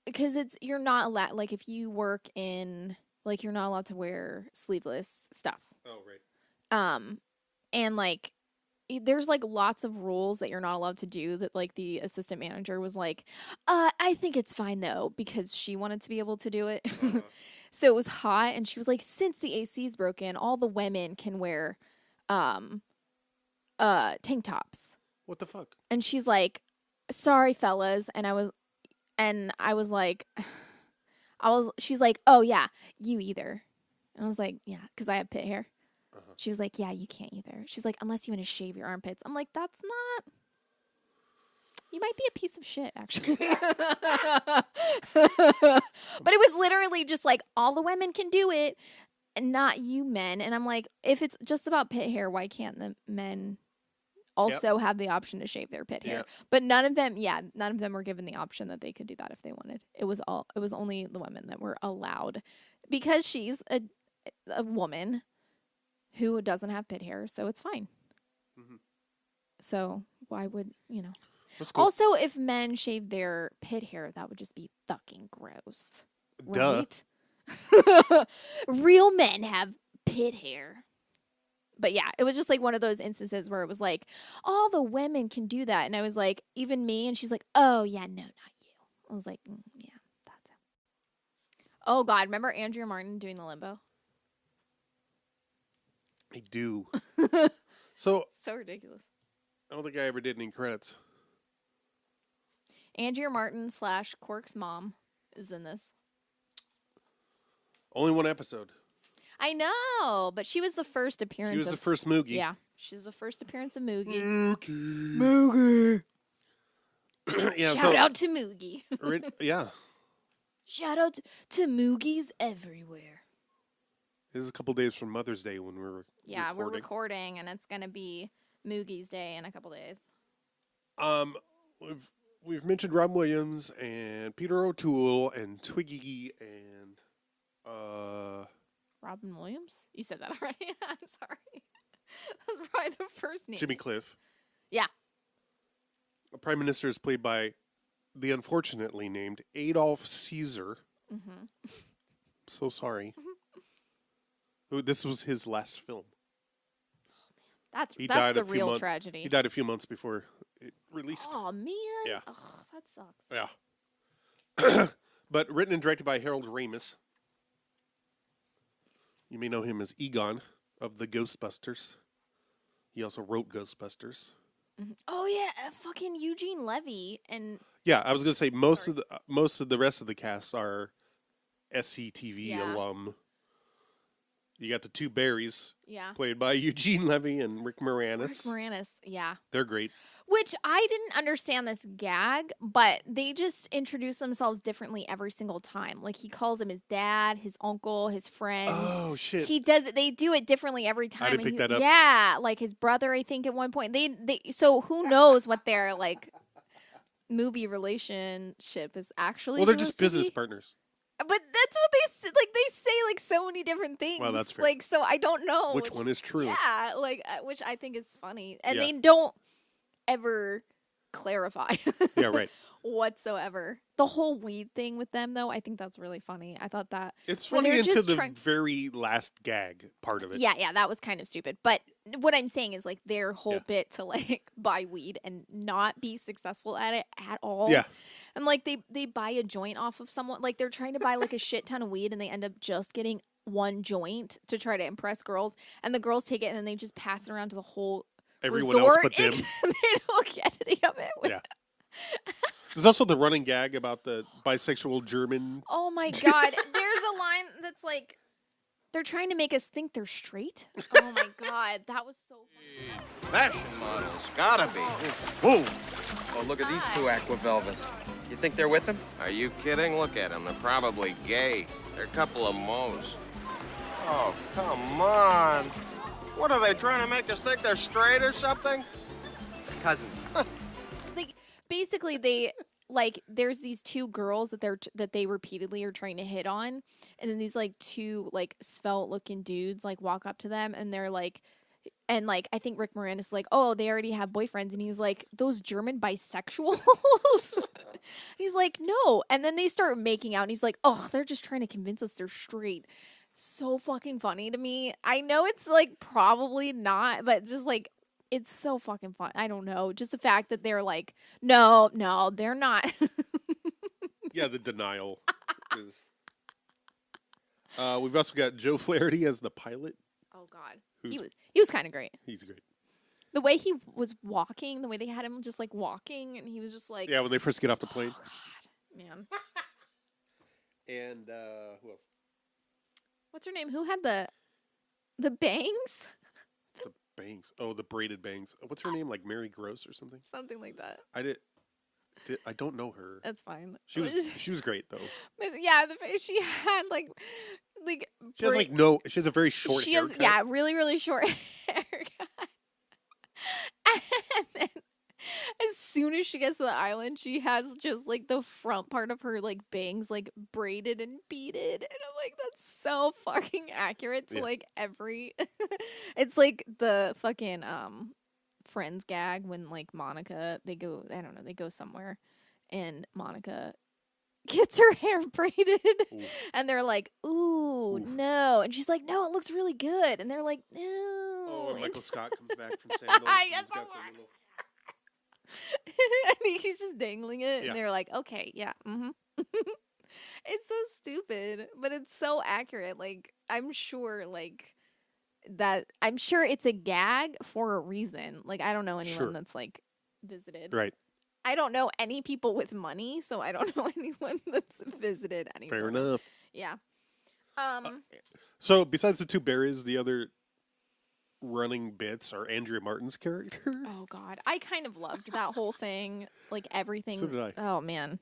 because you're not allowed, like if you work in, like you're not allowed to wear sleeveless stuff. Oh, right. And like, there's like lots of rules that you're not allowed to do that like the assistant manager was like, I think it's fine though, because she wanted to be able to do it. Uh-huh. So it was hot, and she was like, since the AC is broken, all the women can wear tank tops. What the fuck? And she's like, sorry fellas. And I was like, she's like, oh yeah, you either. And I was like, yeah, because I have pit hair. Uh-huh. She was like, yeah, you can't either. She's like, unless you want to shave your armpits. I'm like, that's not. You might be a piece of shit, actually. But it was literally just like, all the women can do it, and not you men. And I'm like, if it's just about pit hair, why can't the men also have the option to shave their pit hair? Yep. But none of them were given the option that they could do that if they wanted. It was only the women that were allowed, because she's a woman who doesn't have pit hair, so it's fine. Mm-hmm. So why would, Cool. Also, if men shaved their pit hair, that would just be fucking gross. Right? Duh. Real men have pit hair. But yeah, it was just like one of those instances where it was like, all the women can do that. And I was like, even me? And she's like, oh, yeah, no, not you. I was like, yeah, that's it. Oh, God. Remember Andrea Martin doing the limbo? I do. So ridiculous. I don't think I ever did any credits. Andrea Martin / Quark's mom is in this. Only one episode. I know, but she was the first appearance. She was the first Moogie. Yeah, she's the first appearance of Moogie. Moogie. Yeah, Shout out to Moogie. Yeah. Shout out to Moogies everywhere. This is a couple days from Mother's Day when we're recording. We're recording, and it's going to be Moogie's Day in a couple days. We've mentioned Rob Williams and Peter O'Toole and Twiggy and Robin Williams? You said that already? I'm sorry. That was probably the first name. Jimmy Cliff. Yeah. The Prime Minister is played by the unfortunately named Adolf Caesar. Mm-hmm. So sorry. This was his last film. That's the real tragedy. He died a few months before it released. Oh, man. Yeah. Oh, that sucks. Yeah. But written and directed by Harold Ramis. You may know him as Egon of the Ghostbusters. He also wrote Ghostbusters. Mm-hmm. Oh, yeah. Fucking Eugene Levy. And yeah, I was going to say most of the rest of the cast are SCTV alum. You got the two Barrys, played by Eugene Levy and Rick Moranis. Yeah. They're great. Which I didn't understand this gag, but they just introduce themselves differently every single time. Like, he calls him his dad, his uncle, his friend. Oh, shit. They do it differently every time. I didn't pick that up. Yeah, like his brother, I think, at one point. So who knows what their, like, movie relationship is actually. Well, they're just business partners. But that's what they say like so many different things. Well, that's fair. Like, so I don't know which one is true. Yeah, like which I think is funny, and they don't ever clarify. Yeah, right. Whatsoever. The whole weed thing with them, though, I think that's really funny. I thought that it's funny until the very last gag part of it. Yeah, that was kind of stupid. But what I'm saying is, like, their whole bit to like buy weed and not be successful at it at all. Yeah. And like they buy a joint off of someone, like they're trying to buy like a shit ton of weed, and they end up just getting one joint to try to impress girls, and the girls take it and then they just pass it around to the whole everyone resort. else but them. They don't get any of it. Yeah. There's also the running gag about the bisexual German. Oh my God. There's a line that's like, they're trying to make us think they're straight. Oh my God. That was so funny. Fashion models, gotta be. Whoa! Oh, look at these two Aquavelvas. You think they're with him? Are you kidding? Look at them. They're probably gay. They're a couple of moes. Oh, come on. What are they trying to make us think they're straight or something? Cousins. Basically, there's these two girls that they repeatedly are trying to hit on, and then these like two like svelte looking dudes like walk up to them, and they're like, and like I think Rick Moranis is like, oh, they already have boyfriends, and he's like, those German bisexuals. He's like, no, and then they start making out, and he's like, oh, they're just trying to convince us they're straight. So fucking funny to me. I know it's like probably not, but just like. It's so fucking fun. I don't know. Just the fact that they're like, no, they're not. Yeah, the denial is. We've also got Joe Flaherty as the pilot. Oh God, he was kind of great. He's great. The way he was walking, the way they had him just like walking, and he was just like, yeah, when they first get off the plane. Oh God, man. And who else? What's her name? Who had the bangs? Bangs. Oh, the braided bangs. What's her name? Like Mary Gross or something? Something like that. I don't know her. That's fine. She was great though. Yeah, she had like she has like no. She has a very short. She has haircut. really really short haircut. And then as soon as she gets to the island, she has just like the front part of her like bangs like braided and beaded, and I'm like, that's so fucking accurate to like every. It's like the fucking Friends gag when like Monica they go somewhere, and Monica gets her hair braided. Ooh. And they're like, ooh, no, and she's like, no, it looks really good, and they're like, no. Oh, and Michael Scott comes back from Sandals. Yes, and he's just dangling it, and they're like, okay, yeah, mm-hmm. It's so stupid, but it's so accurate. Like, I'm sure it's a gag for a reason. Like, I don't know anyone that's like visited. Right. I don't know any people with money, so I don't know anyone that's visited any. Fair enough. Yeah. So besides the two berries, the other running bits are Andrea Martin's character. Oh God, I kind of loved that whole thing. Like everything. So did I. Oh man.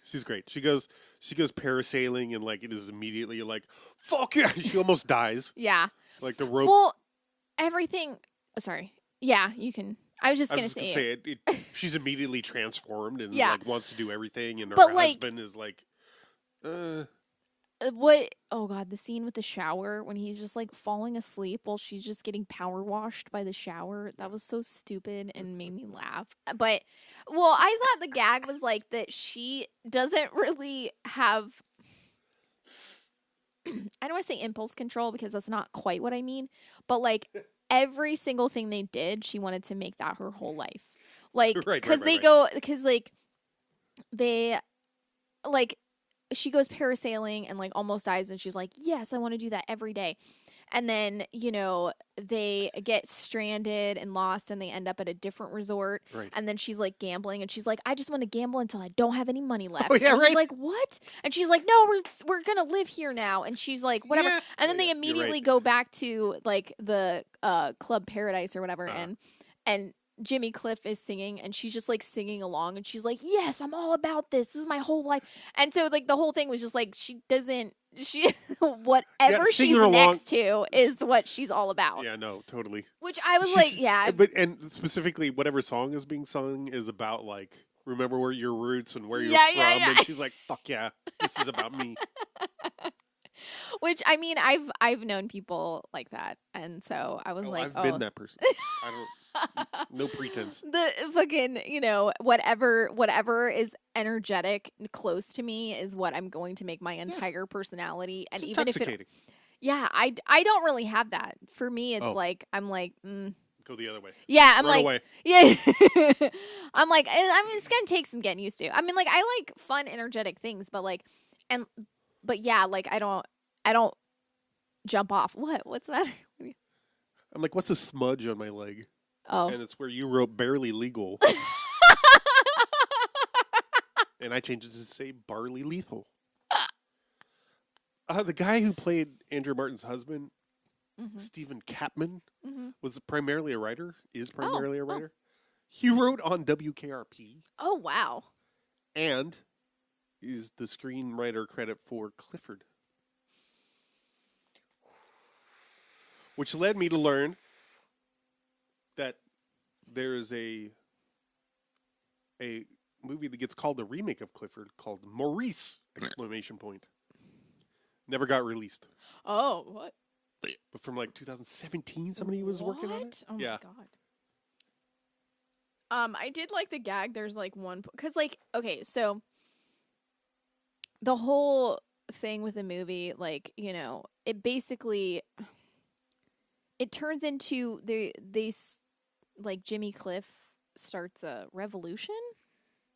She's great. She goes parasailing, and like it is immediately like, fuck yeah. She almost dies. Yeah. Like the rope. Well, everything. Sorry. Yeah, you can. I was just gonna say it. She's immediately transformed and like wants to do everything, and her husband is like, What? Oh God, the scene with the shower when he's just like falling asleep while she's just getting power washed by the shower. That was so stupid and made me laugh. But, well, I thought the gag was like that she doesn't really have. I don't want to say impulse control because that's not quite what I mean. But like every single thing they did, she wanted to make that her whole life. Like, because she goes parasailing and like almost dies, and she's like, yes, I want to do that every day. And then, they get stranded and lost, and they end up at a different resort. Right. And then she's like gambling, and she's like, I just want to gamble until I don't have any money left. Oh, yeah, and right. he's like, what? And she's like, no, we're gonna live here now. And she's like, whatever. Yeah. And then they immediately go back to like the Club Paradise or whatever, and Jimmy Cliff is singing, and she's just like singing along, and she's like, yes, I'm all about this. This is my whole life. And so like the whole thing was just like, whatever she's next to is what she's all about. Yeah, no, totally. Which I was like, yeah. And specifically whatever song is being sung is about like, remember where your roots and where you're from. Yeah. And she's like, fuck yeah, this is about me. Which, I mean, I've known people like that, and so I was like, I've been that person. I don't. No pretense. The fucking, whatever is energetic close to me is what I'm going to make my entire personality. And it's even if I don't really have that. For me, it's like, I'm like, go the other way. Yeah, I'm Run like, away. Yeah. I'm like, it's going to take some getting used to. I mean, like, I like fun, energetic things, but like, but yeah, like, I don't jump off. What's the matter? I'm like, what's a smudge on my leg? Oh. And it's where you wrote barely legal. And I changed it to say Barley Lethal. The guy who played Andrew Martin's husband, Stephen Kapman, was primarily a writer, is primarily a writer. He wrote on WKRP. Oh, wow. And is the screenwriter credit for Clifford. Which led me to learn that there is a movie that gets called the remake of Clifford called Maurice! Exclamation point. Never got released. Oh, what? But from like 2017, somebody was working on it. Oh my god. I did like the gag. There's like one because like okay, so the whole thing with the movie, like it basically it turns into they like Jimmy Cliff starts a revolution.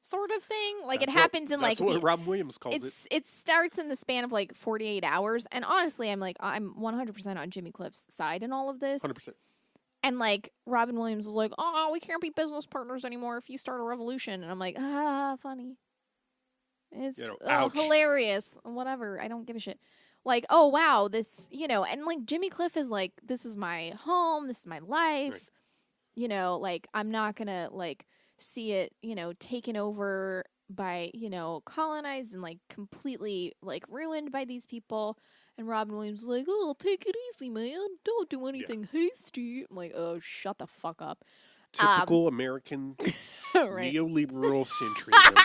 Sort of thing. Like it happens in like... That's what Robin Williams calls it. It starts in the span of like 48 hours. And honestly, I'm 100% on Jimmy Cliff's side in all of this. 100%. And like Robin Williams is like, oh, we can't be business partners anymore if you start a revolution. And I'm like, funny. It's hilarious. Whatever. I don't give a shit. Like, oh, wow. This, and like Jimmy Cliff is like, this is my home. This is my life. Right. Like I'm not going to like... see it, taken over by, colonized and like completely like ruined by these people. And Robin Williams is like, oh, take it easy, man. Don't do anything hasty. I'm like, oh, shut the fuck up. Typical American neoliberal centrism.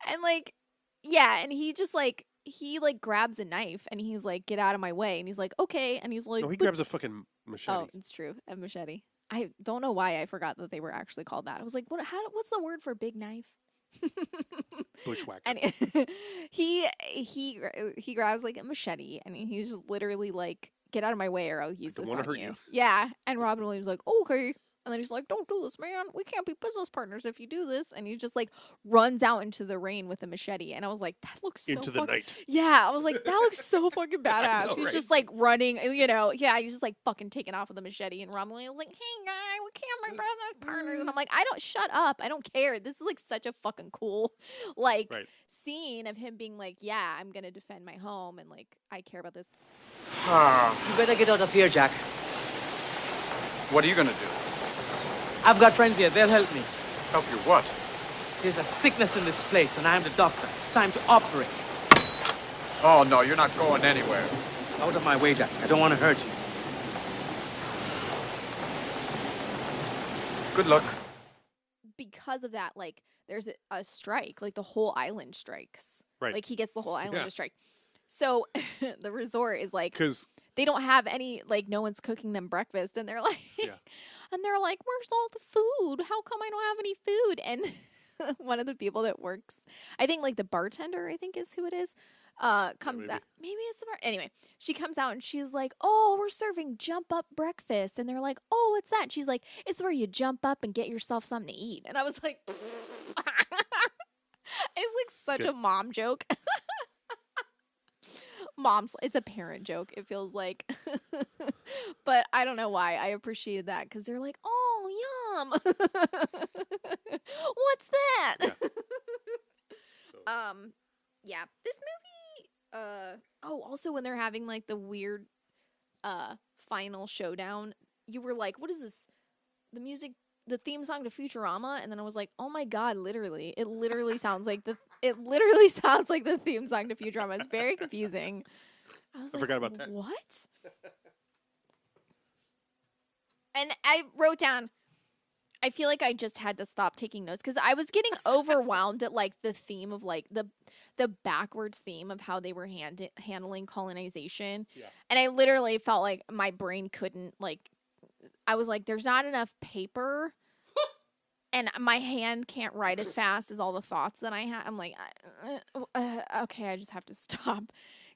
And like, yeah, and he just like, he like grabs a knife and he's like, get out of my way. And he's like, okay. And he's like, no, he grabs a fucking machete. Oh, it's true. A machete. I don't know why I forgot that they were actually called that. I was like, what's the word for big knife? Bushwhacker. And he grabs like a machete and he's just literally like, get out of my way or I'll use this on you. Yeah. And Robin Williams is like, okay. And then he's like, don't do this, man. We can't be business partners if you do this. And he just like runs out into the rain with a machete. And I was like, that looks so into the night. Yeah. I was like, that looks so fucking badass. Know, he's right? just like running, yeah, he's just like fucking taking off with a machete. And Robin Williams was like, hey, guy, we can't be business partners. And I'm like, shut up. I don't care. This is like such a fucking cool, like, scene of him being like, yeah, I'm going to defend my home. And like, I care about this. You better get out of here, Jack. What are you gonna do? I've got friends here. They'll help me. Help you what? There's a sickness in this place, and I'm the doctor. It's time to operate. Oh, no, you're not going anywhere. Out of my way, Jack. I don't want to hurt you. Good luck. Because of that, like, there's a strike. Like, the whole island strikes. Right. Like, he gets the whole island to strike. So, the resort is like... Because... they don't have any, like, no one's cooking them breakfast. And they're like... And they're like, where's all the food? How come I don't have any food? And one of the people that works, I think like the bartender, I think is who it is, comes out. Maybe it's the bar. Anyway, she comes out and she's like, oh, we're serving jump up breakfast. And they're like, oh, what's that? And she's like, it's where you jump up and get yourself something to eat. And I was like, it's like such a mom joke. It's a parent joke, it feels like. But I don't know why. I appreciated that because they're like, oh, yum. What's that? Yeah. This movie, also when they're having like the weird final showdown, you were like, what is this? The theme song to Futurama? And then I was like, oh my god, literally. It literally sounds like the theme song to Futurama. It's very confusing. I forgot about that. What? And I wrote down, I feel like I just had to stop taking notes because I was getting overwhelmed at like the theme of like the backwards theme of how they were handling colonization. Yeah. And I literally felt like my brain couldn't like, I was like, there's not enough paper and my hand can't write as fast as all the thoughts that I had. I'm like, okay, I just have to stop.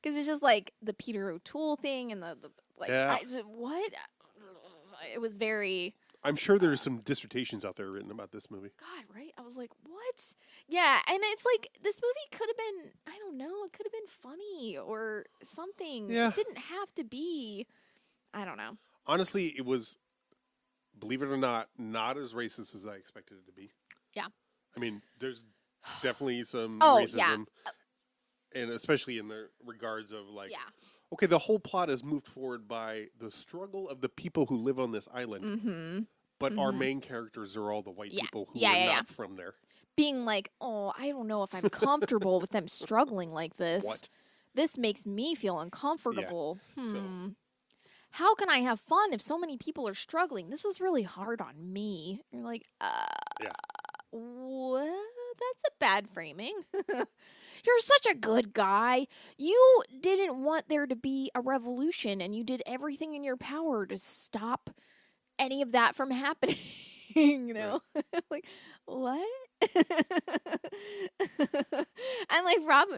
Because it's just like the Peter O'Toole thing and the like, what? It was very... I'm sure there's some dissertations out there written about this movie. God, right? I was like, what? Yeah, and it's like, this movie could have been, I don't know, it could have been funny or something. Yeah. It didn't have to be, I don't know. Honestly, it was, believe it or not as racist as I expected it to be. Yeah. I mean, there's definitely some racism, and especially in the regards of like, okay, the whole plot is moved forward by the struggle of the people who live on this island, but our main characters are all the white people who are not from there. Being like, oh, I don't know if I'm comfortable with them struggling like this. What? This makes me feel uncomfortable. So. How can I have fun if so many people are struggling? This is really hard on me. You're like, what? That's a bad framing. You're such a good guy. You didn't want there to be a revolution, and you did everything in your power to stop any of that from happening. You know? Right. Like, what? And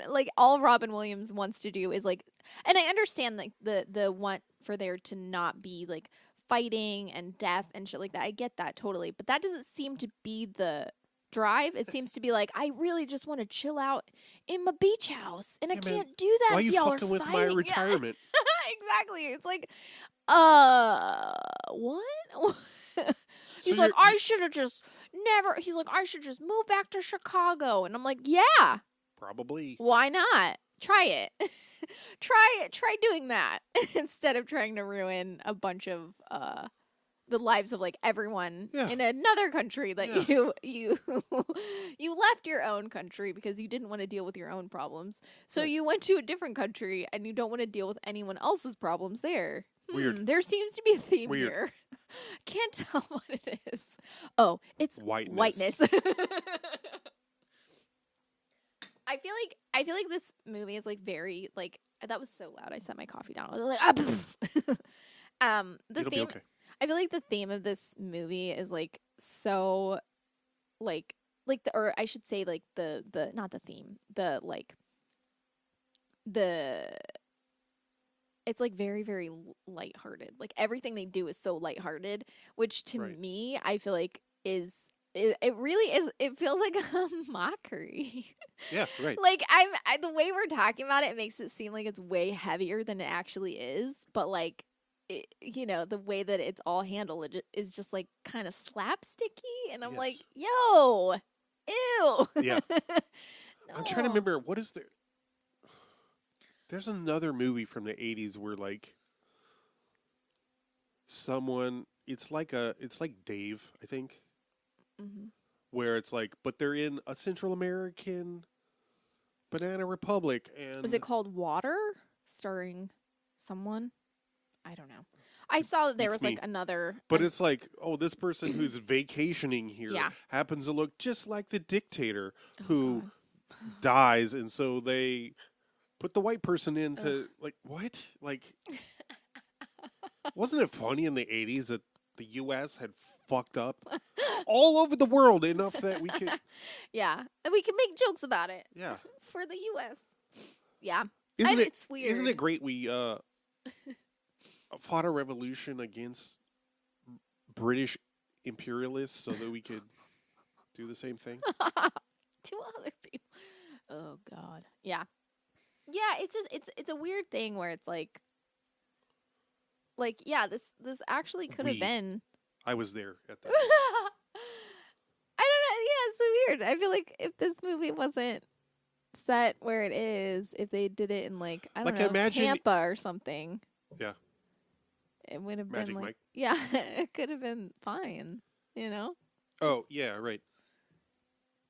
like all Robin Williams wants to do is like, and I understand like the want for there to not be like fighting and death and shit like that. I get that totally, but that doesn't seem to be the drive. It seems to be like, I really just want to chill out in my beach house, and I can't do that. Why if you y'all fucking are with my retirement? Exactly. It's like, what? He's So like, I should have just never. He's like, I should just move back to Chicago, and I'm like, yeah, probably. Why not? Try it. Try doing that instead of trying to ruin a bunch of the lives of like everyone in another country that you you left your own country because you didn't want to deal with your own problems. So you went to a different country and you don't want to deal with anyone else's problems there. Weird. There seems to be a theme here. Can't tell what it is. Oh, it's whiteness. I feel like this movie is like very like, that was so loud. I set my coffee down. I was like, It'll be okay. I feel like the theme of this movie is like so like the, or I should say like the not the theme, the like the, it's like very, very lighthearted. Like everything they do is so lighthearted, which to me, I feel like is, it really is, it feels like a mockery. Yeah, right. Like the way we're talking about it makes it seem like it's way heavier than it actually is. But like, you know, the way that it's all handled is just like kind of slapsticky. And I'm like, yo, ew. Yeah. No. I'm trying to remember, what is there? There's another movie from the 80s where like someone, it's like Dave, I think. Mm-hmm. Where it's like, but they're in a Central American banana republic, and is it called Water, starring someone? I don't know. I saw that there was like another, but it's like, oh, this person who's vacationing here happens to look just like the dictator who dies, and so they put the white person in to like, what? Like, wasn't it funny in the 80s that the U.S. had fucked up all over the world enough that we could... Yeah, and we can make jokes about it. Yeah. For the U.S. Yeah. It's weird. Isn't it great we fought a revolution against British imperialists so that we could do the same thing? To other people. Oh, God. Yeah. Yeah, it's just, it's a weird thing where it's like, yeah, this actually could have been... I was there at that. I don't know. Yeah, it's so weird. I feel like if this movie wasn't set where it is, if they did it in like, I don't know, Tampa or something. Yeah. It would have Magic been like, Mike. yeah, it could have been fine, you know? Oh, yeah, right.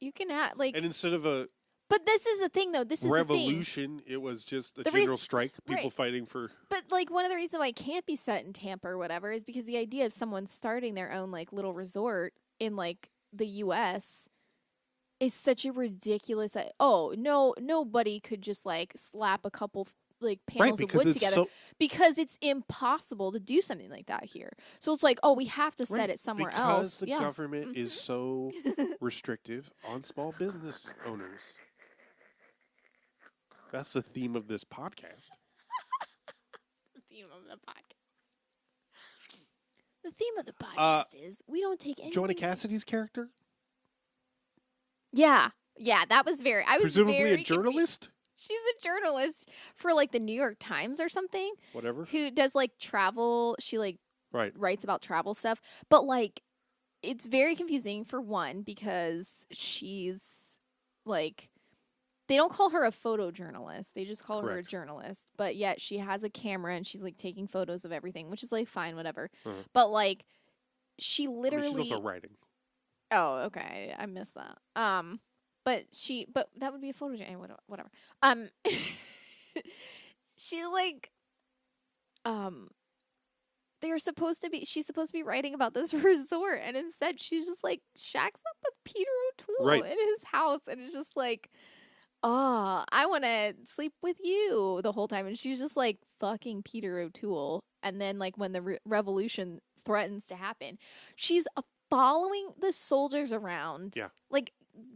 You can have like, and instead of a but this is the thing though, this is revolution, the thing. It was just a general strike, people fighting for. But like one of the reasons why it can't be set in Tampa or whatever is because the idea of someone starting their own like little resort in like the US is such a ridiculous, nobody could just like slap a couple like panels of wood together because it's impossible to do something like that here. So it's like, oh, we have to set it somewhere else. Because the government is so restrictive on small business owners. That's the theme of this podcast. The theme of the podcast is we don't take any. Joanna Cassidy's character? Yeah. Yeah, that was very... I was presumably very a journalist? She's a journalist for like the New York Times or something. Whatever. Who does like travel. She like writes about travel stuff. But like it's very confusing for one because she's like, they don't call her a photojournalist. They just call her a Correct. journalist. But yet she has a camera and she's like taking photos of everything, which is like fine, whatever. Uh-huh. But like, she literally. She's also writing. Oh, okay. I missed that. But that would be a photojournalist. Whatever. She like, she's supposed to be writing about this resort, and instead she's just like shacks up with Peter O'Toole in his house, and it's just like, oh, I want to sleep with you the whole time, and she's just like fucking Peter O'Toole, and then like when the revolution threatens to happen, she's following the soldiers around, like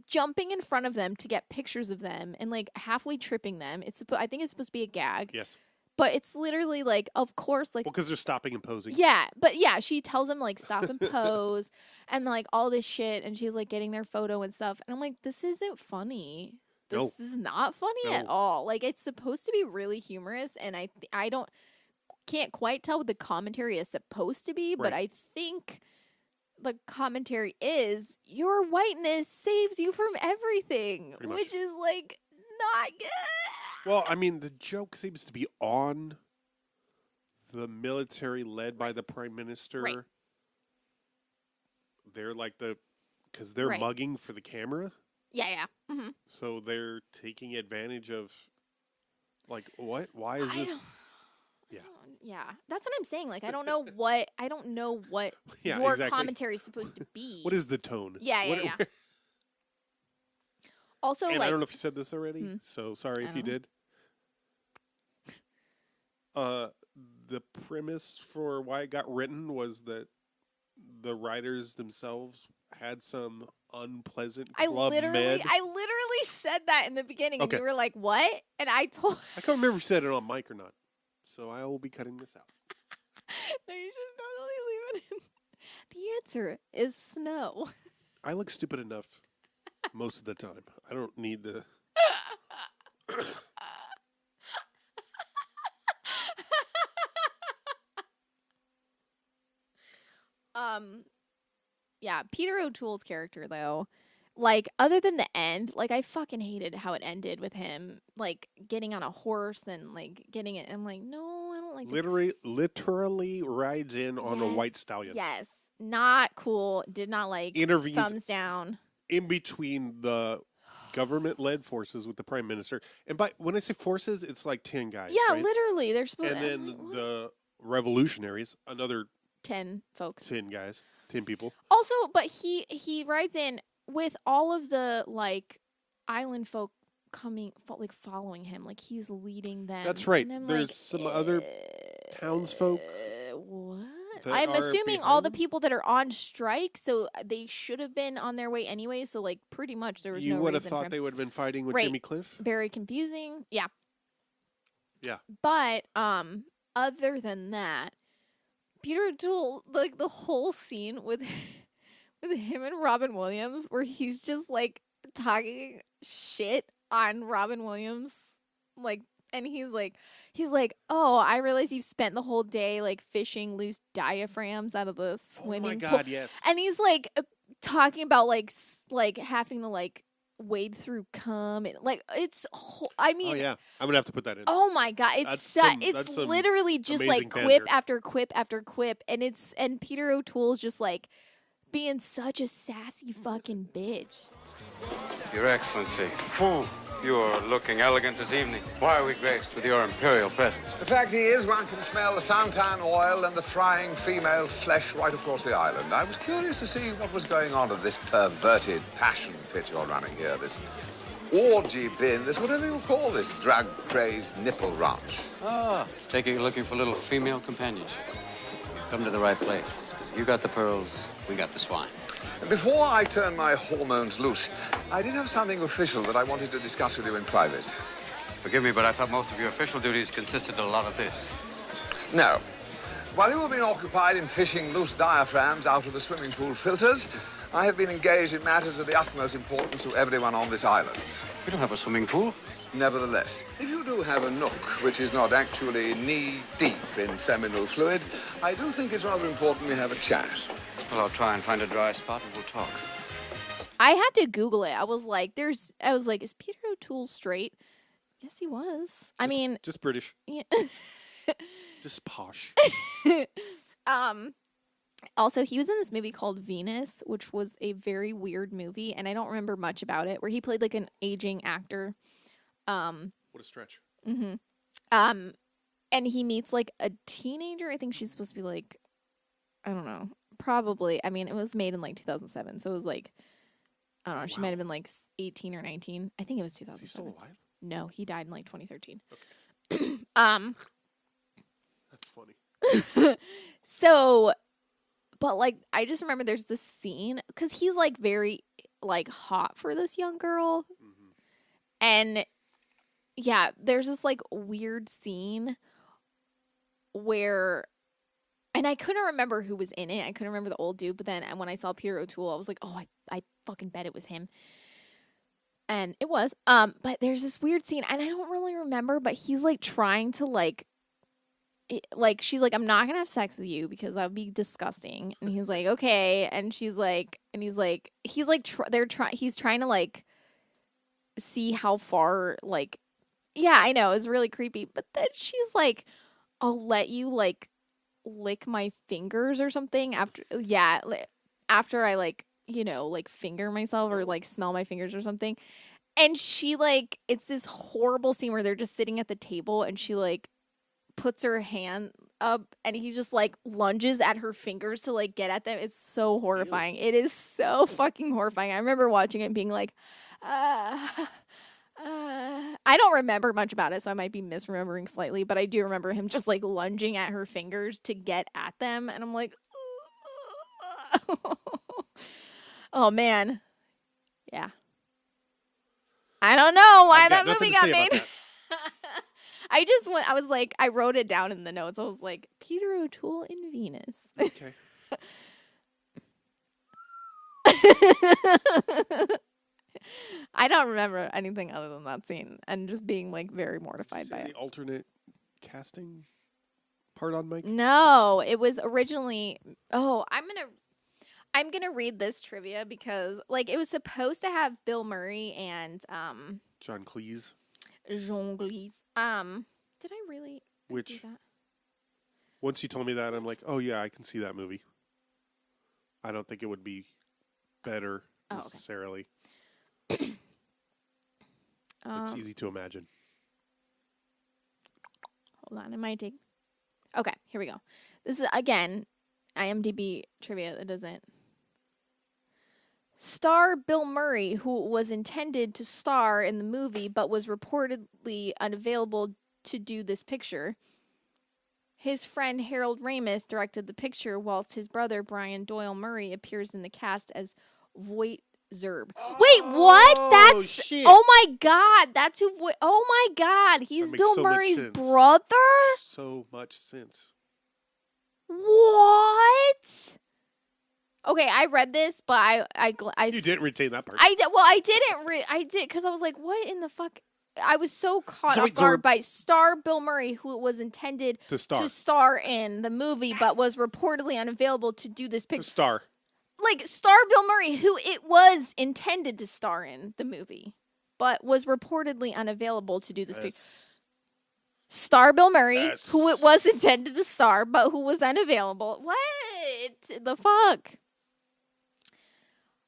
jumping in front of them to get pictures of them, and like halfway tripping them. I think it's supposed to be a gag. Yes. But it's literally like, of course, like... Well, because they're stopping and posing. Yeah, but yeah, she tells them, like, stop and pose, and, like, all this shit, and she's, like, getting their photo and stuff. And I'm like, this isn't funny. This is not funny at all. Like, it's supposed to be really humorous, and I can't quite tell what the commentary is supposed to be, but I think the commentary is, your whiteness saves you from everything, which is, like, not good. Well, I mean, the joke seems to be on the military led by the prime minister. Right. They're like because they're mugging for the camera. Yeah. Mm-hmm. So they're taking advantage of, like, what? Why is this? Yeah, that's what I'm saying. Like, I don't know what your commentary is supposed to be. What is the tone? Yeah. Also, and like, I don't know if you said this already, so sorry if you did. The premise for why it got written was that the writers themselves had some unpleasant I club literally said that in the beginning, and you were like, "What?" And I can't remember if you said it on mic or not, so I will be cutting this out. No, you should totally leave it in. The answer is snow. I look stupid enough most of the time. I don't need to. Yeah, Peter O'Toole's character, though, like, other than the end, like, I fucking hated how it ended with him, like, getting on a horse and, like, getting it. I'm like, no, I don't like Literally rides in on a white stallion. Yes. Not cool. Did not like. Intervenes thumbs down. In between the government-led forces with the prime minister. And when I say forces, it's like 10 guys. Yeah, right? literally. They're supposed to. And then the revolutionaries, another 10 folks. 10 guys. 10 people. Also, but he rides in with all of the, like, island folk following him. Like, he's leading them. That's right. There's like, some other townsfolk. What? I'm assuming all the people that are on strike, so they should have been on their way anyway. So, like, pretty much there was no reason. You would have thought they would have been fighting with Jimmy Cliff? Very confusing. Yeah. Yeah. But other than that, Peter O'Toole, like, the whole scene with him and Robin Williams, where he's just, like, talking shit on Robin Williams, like, and he's like, oh, I realize you've spent the whole day, like, fishing loose diaphragms out of the swimming pool. Oh my God, yes. And he's like talking about like having to like wade through cum and like it's. I mean, oh yeah, I'm gonna have to put that in. Oh my God, it's literally just like quip after quip after quip, and Peter O'Toole's just like being such a sassy fucking bitch. Your Excellency. You are looking elegant this evening. Why are we graced with your imperial presence? The fact is, one can smell the suntan oil and the frying female flesh right across the island. I was curious to see what was going on at this perverted passion pit you're running here, this orgy bin, this whatever you call this drug-crazed nipple ranch. Ah, taking looking for little female companions. You've come to the right place. You got the pearls, we got the swine. Before I turn my hormones loose, I did have something official that I wanted to discuss with you in private. Forgive me, but I thought most of your official duties consisted of a lot of this. No. While you have been occupied in fishing loose diaphragms out of the swimming pool filters, I have been engaged in matters of the utmost importance to everyone on this island. We don't have a swimming pool. Nevertheless, if you do have a nook which is not actually knee-deep in seminal fluid, I do think it's rather important we have a chat. Well, I'll try and find a dry spot and we'll talk. I had to Google it. I was like, is Peter O'Toole straight? Yes, he was. I mean, just British. Yeah. Just posh. Also, he was in this movie called Venus, which was a very weird movie, and I don't remember much about it, where he played like an aging actor. What a stretch. Mm-hmm. And he meets like a teenager. I think she's supposed to be like, I don't know, probably. I mean, it was made in like 2007, so it was like, I don't know. She might have been like 18 or 19. I think it was 2007. Is he still alive? No, he died in like 2013. Okay. That's funny. So, but like, I just remember there's this scene because he's like very like hot for this young girl, and yeah, there's this like weird scene where, and I couldn't remember who was in it. I couldn't remember the old dude, but then when I saw Peter O'Toole, I was like, oh, I fucking bet it was him. And it was. But there's this weird scene, and I don't really remember, but he's like trying to like she's like, I'm not gonna have sex with you because that would be disgusting. And he's like, okay. And she's like, and he's trying to like see how far, like, yeah, I know, it's really creepy. But then she's like, I'll let you like lick my fingers or something after I like, you know, like finger myself or like smell my fingers or something. And she like, it's this horrible scene where they're just sitting at the table and she like puts her hand up and he just like lunges at her fingers to like get at them. It's so horrifying. It is so fucking horrifying. I remember watching it and being like, I don't remember much about it, so I might be misremembering slightly, but I do remember him just like lunging at her fingers to get at them, and I'm like, oh man, yeah. I don't know why that movie got made. I was like, I wrote it down in the notes. I was like, Peter O'Toole in Venus. Okay. I don't remember anything other than that scene and just being like very mortified by it. The alternate casting part on Mike? No, it was originally. Oh, I'm gonna read this trivia because like it was supposed to have Bill Murray and John Cleese. Jean Cleese. Did I really Which do that? Once you told me that, I'm like, oh yeah, I can see that movie. I don't think it would be better necessarily. Okay. It's easy to imagine. Hold on, it might take. Okay, here we go. This is again IMDb trivia that doesn't. Star Bill Murray, who was intended to star in the movie but was reportedly unavailable to do this picture. His friend Harold Ramis directed the picture, whilst his brother Brian Doyle Murray appears in the cast as Voight Zerb. Wait, what? That's shit. Oh my god, that's who. Oh my god, he's Bill Murray's brother. So much sense. What? Okay, I read this, but I you didn't retain that part. I didn't. I did because I was like, what in the fuck? I was so caught off guard by star Bill Murray, who was intended to star in the movie, but was reportedly unavailable to do this picture. To star. Like, star Bill Murray, who it was intended to star in the movie, but was reportedly unavailable to do this picture. Star Bill Murray, who it was intended to star, but who was unavailable. What the fuck?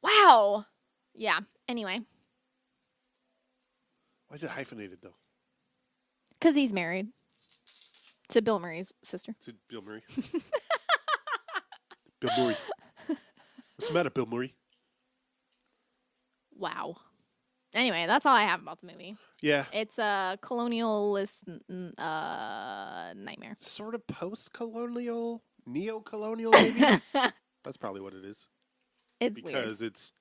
Wow. Yeah, anyway. Why is it hyphenated, though? Because he's married to Bill Murray's sister. To Bill Murray. Bill Murray. What's the matter, Bill Murray? Wow. Anyway, that's all I have about the movie. Yeah. It's a colonialist nightmare. Sort of post-colonial, neo-colonial, maybe? That's probably what it is. It's because weird. It's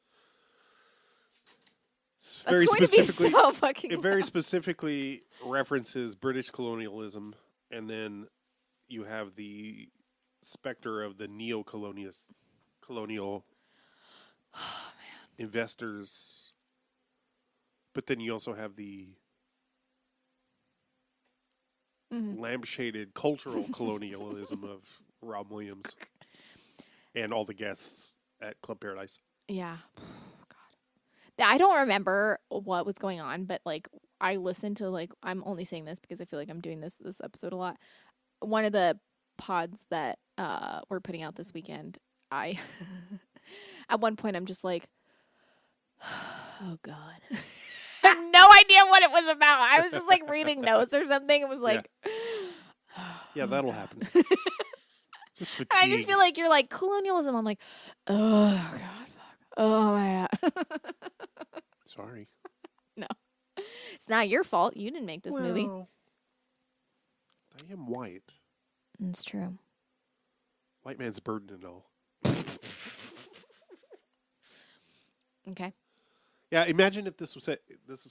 very specifically, so fucking it very specifically references British colonialism, and you have the specter of the neo-colonial investors, but then you also have the lampshaded cultural colonialism of Rob Williams and all the guests at Club Paradise. Yeah. I don't remember what was going on, but like I listened to like I'm only saying this because I feel like I'm doing this episode a lot. One of the pods that we're putting out this weekend, I at one point I'm just like, oh God. I have no idea what it was about. I was just like reading notes or something. It was like yeah, that'll happen. Just fatigue. I just feel like you're like colonialism. I'm like, oh God, fuck. Oh my God. Sorry. No. It's not your fault. You didn't make this movie. I am white. It's true. White man's burden and all. Okay. Yeah, imagine if this was set.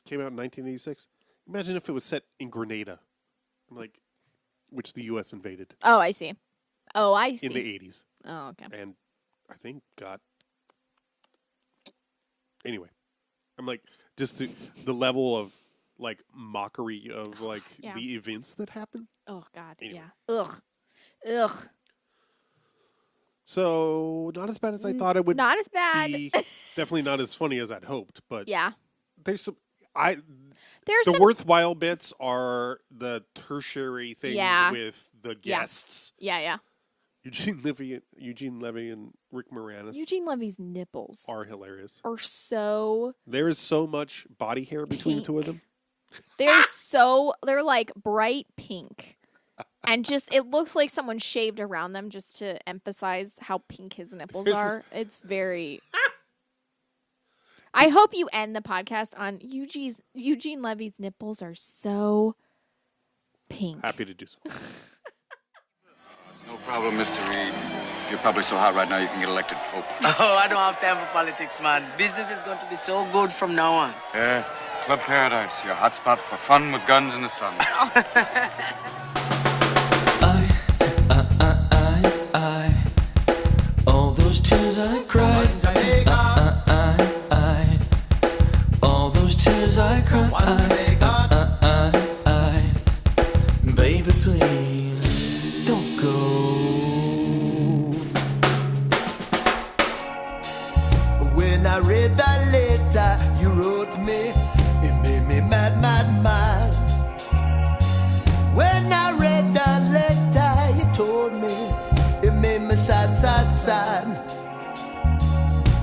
Came out in 1986. Imagine if it was set in Grenada, like, which the U.S. invaded. Oh, I see. In the 80s. Oh, okay. And I think got. Anyway, I'm like just the level of like mockery of like the events that happened. Oh God. Anyway. Yeah. Ugh. So not as bad as I thought it would. Not as bad. Definitely not as funny as I'd hoped. But yeah, there's some. The worthwhile bits are the tertiary things with the guests. Yeah. Eugene Levy and Rick Moranis. Eugene Levy's nipples are hilarious. There is so much body hair between the two of them. They're like bright pink. And just, it looks like someone shaved around them just to emphasize how pink his nipples are. It's very... I hope you end the podcast on Eugene Levy's nipples are so pink. Happy to do so. It's no problem, Mr. Reed. You're probably so hot right now you can get elected Pope. Oh, I don't have time for politics, man. Business is going to be so good from now on. Yeah, Club Paradise, your hotspot for fun with guns in the sun. All those tears I cried. All those tears I cried. Baby, please don't go. When I read that letter you wrote me, it made me mad. When I read that letter you told me, it made me sad.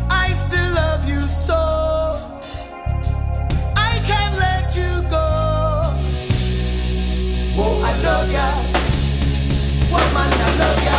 I still love you so, I can't let you go. Oh, I love ya, woman, I love ya.